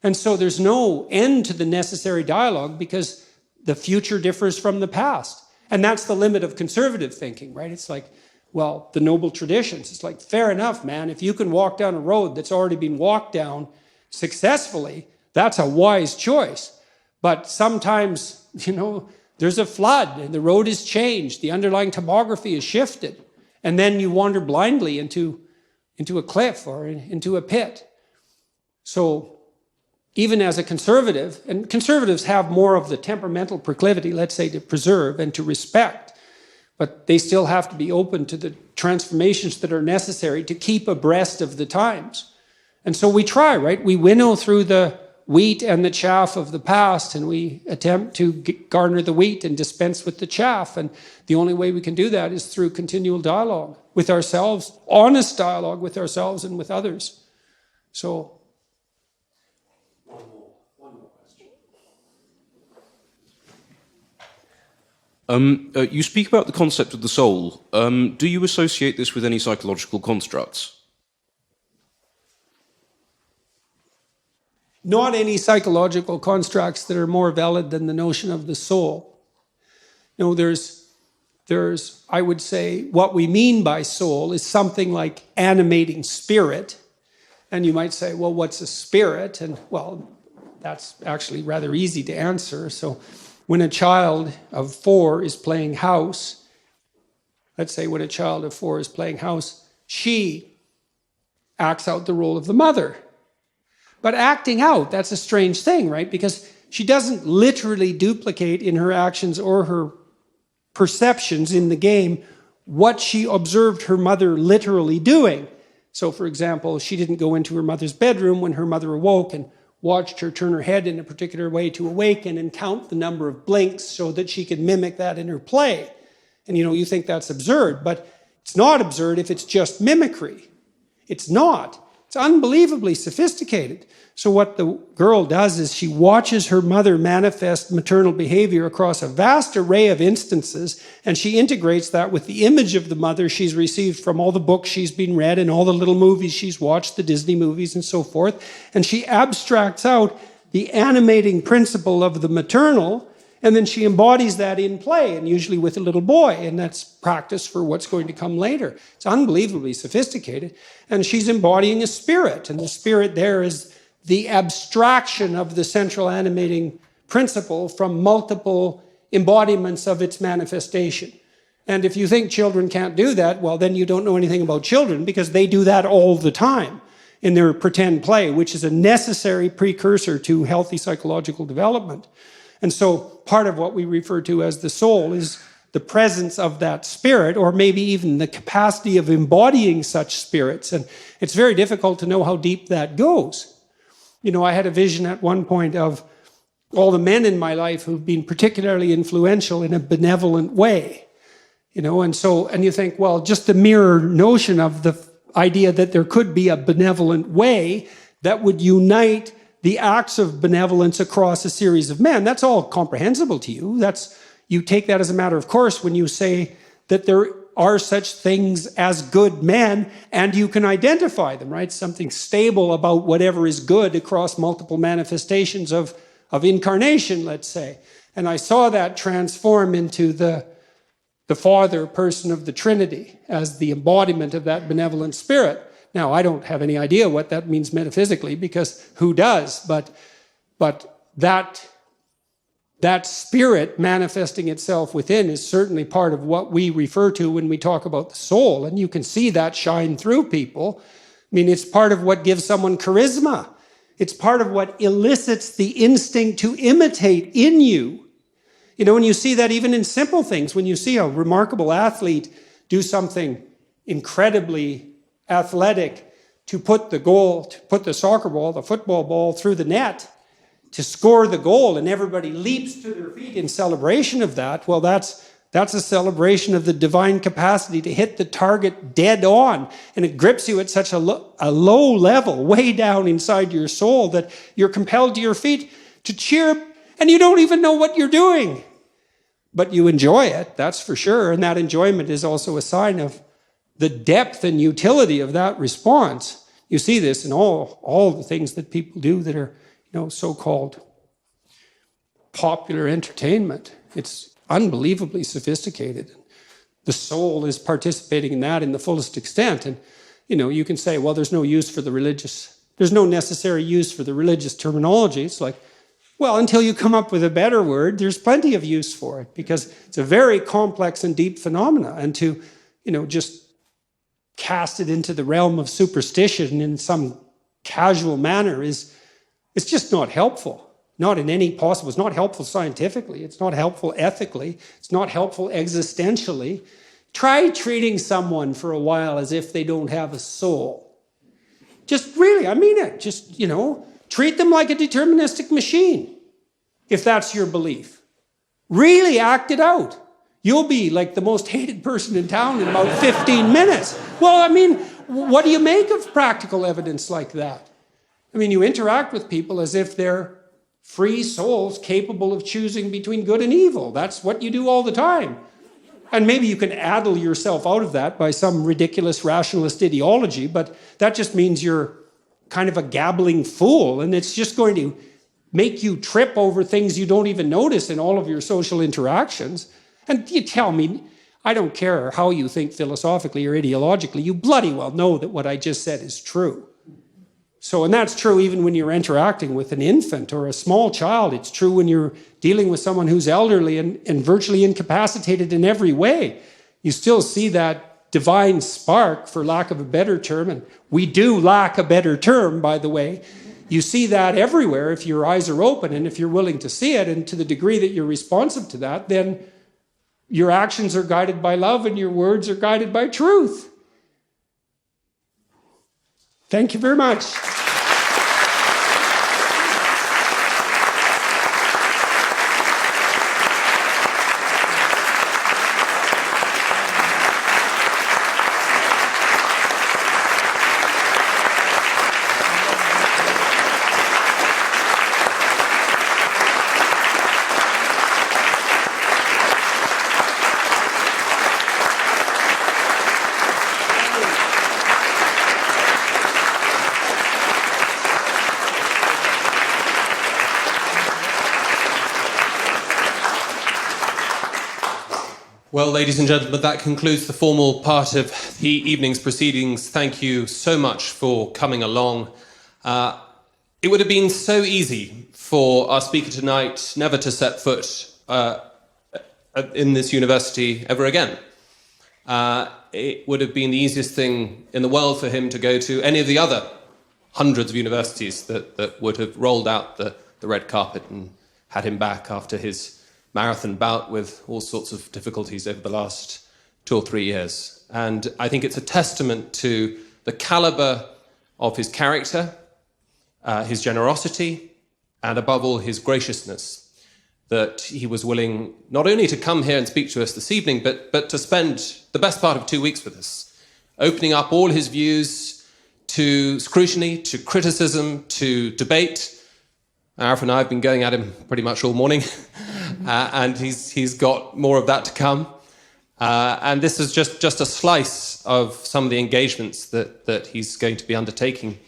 And so there's no end to the necessary dialogue because the future differs from the past. And that's the limit of conservative thinking, right? It's like, well, the noble traditions. It's like, fair enough, man. If you can walk down a road that's already been walked down successfully, that's a wise choice. But sometimes, there's a flood and the road is changed. The underlying topography is shifted. And then you wander blindly into a cliff or into a pit. So even as a conservative, and conservatives have more of the temperamental proclivity, let's say, to preserve and to respect, but they still have to be open to the transformations that are necessary to keep abreast of the times. And so we try, right? We winnow through the wheat and the chaff of the past, and we attempt to garner the wheat and dispense with the chaff. And the only way we can do that is through continual dialogue with ourselves, honest dialogue with ourselves and with others. So, you speak about the concept of the soul. Do you associate this with any psychological constructs? Not any psychological constructs that are more valid than the notion of the soul. There's, I would say, what we mean by soul is something like animating spirit. And you might say, well, what's a spirit? And, well, that's actually rather easy to answer. So when a child of 4 is playing house, let's say when a child of 4 is playing house, she acts out the role of the mother. But acting out, that's a strange thing, right? Because she doesn't literally duplicate in her actions or her perceptions in the game what she observed her mother literally doing. So, for example, she didn't go into her mother's bedroom when her mother awoke and watched her turn her head in a particular way to awaken and count the number of blinks so that she could mimic that in her play. And, you think that's absurd, but it's not absurd if it's just mimicry. It's not. It's unbelievably sophisticated. So what the girl does is she watches her mother manifest maternal behavior across a vast array of instances, and she integrates that with the image of the mother she's received from all the books she's been read and all the little movies she's watched, the Disney movies and so forth, and she abstracts out the animating principle of the maternal, and then she embodies that in play, and usually with a little boy, and that's practice for what's going to come later. It's unbelievably sophisticated, and she's embodying a spirit, and the spirit there is the abstraction of the central animating principle from multiple embodiments of its manifestation. And if you think children can't do that, well, then you don't know anything about children, because they do that all the time in their pretend play, which is a necessary precursor to healthy psychological development. And so part of what we refer to as the soul is the presence of that spirit, or maybe even the capacity of embodying such spirits. And it's very difficult to know how deep that goes. I had a vision at one point of all the men in my life who've been particularly influential in a benevolent way. And you think, well, just the mere notion of the idea that there could be a benevolent way that would unite the acts of benevolence across a series of men, that's all comprehensible to you. You take that as a matter of course when you say that there are such things as good men, and you can identify them, right? Something stable about whatever is good across multiple manifestations of incarnation, let's say. And I saw that transform into the Father person of the Trinity as the embodiment of that benevolent spirit. Now, I don't have any idea what that means metaphysically, because who does? But that that spirit manifesting itself within is certainly part of what we refer to when we talk about the soul. And you can see that shine through people. I mean, it's part of what gives someone charisma. It's part of what elicits the instinct to imitate in you. You know, and you see that even in simple things. When you see a remarkable athlete do something incredibly athletic to put the soccer ball, the football ball through the net, to score the goal, and everybody leaps to their feet in celebration of that, well, that's a celebration of the divine capacity to hit the target dead on. And it grips you at such a low level, way down inside your soul, that you're compelled to your feet to cheer, and you don't even know what you're doing. But you enjoy it, that's for sure. And that enjoyment is also a sign of the depth and utility of that response. You see this in all the things that people do that are, so-called popular entertainment. It's unbelievably sophisticated. The soul is participating in that in the fullest extent. And, you can say, well, there's no necessary use for the religious terminology. It's like, well, until you come up with a better word, there's plenty of use for it, because it's a very complex and deep phenomena. And to, just cast it into the realm of superstition in some casual manner it's just not helpful. Not in any possible. It's not helpful scientifically. It's not helpful ethically. It's not helpful existentially. Try treating someone for a while as if they don't have a soul. Just really, I mean it. Just, treat them like a deterministic machine, if that's your belief. Really act it out. You'll be like the most hated person in town in about 15 minutes. Well, I mean, what do you make of practical evidence like that? I mean, you interact with people as if they're free souls capable of choosing between good and evil. That's what you do all the time. And maybe you can addle yourself out of that by some ridiculous rationalist ideology, but that just means you're kind of a gabbling fool, and it's just going to make you trip over things you don't even notice in all of your social interactions. And you tell me, I don't care how you think philosophically or ideologically, you bloody well know that what I just said is true. So, and that's true even when you're interacting with an infant or a small child. It's true when you're dealing with someone who's elderly and virtually incapacitated in every way. You still see that divine spark, for lack of a better term, and we do lack a better term, by the way. You see that everywhere if your eyes are open and if you're willing to see it, and to the degree that you're responsive to that, then your actions are guided by love and your words are guided by truth. Thank you very much. Well, ladies and gentlemen, that concludes the formal part of the evening's proceedings. Thank you so much for coming along. It would have been so easy for our speaker tonight never to set foot in this university ever again. It would have been the easiest thing in the world for him to go to any of the other hundreds of universities that would have rolled out the red carpet and had him back after his marathon bout with all sorts of difficulties over the last 2 or 3 years. And I think it's a testament to the caliber of his character, his generosity, and above all, his graciousness, that he was willing not only to come here and speak to us this evening, but to spend the best part of 2 weeks with us, opening up all his views to scrutiny, to criticism, to debate. Arif and I have been going at him pretty much all morning, and he's got more of that to come. And this is just a slice of some of the engagements that he's going to be undertaking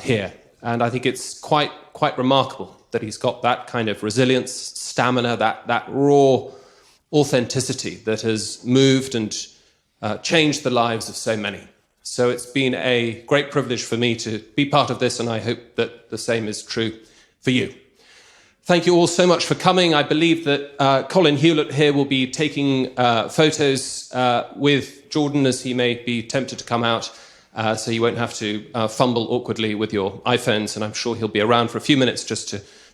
here. And I think it's quite remarkable that he's got that kind of resilience, stamina, that raw authenticity that has moved and changed the lives of so many. So it's been a great privilege for me to be part of this, and I hope that the same is true for you. Thank you all so much for coming. I believe that Colin Hewlett here will be taking photos with Jordan, as he may be tempted to come out, so you won't have to fumble awkwardly with your iPhones, and I'm sure he'll be around for a few minutes just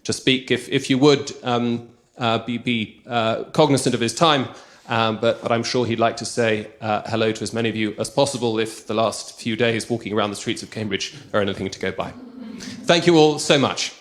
to speak. If you would be cognizant of his time, but I'm sure he'd like to say hello to as many of you as possible if the last few days walking around the streets of Cambridge are anything to go by. Thank you all so much.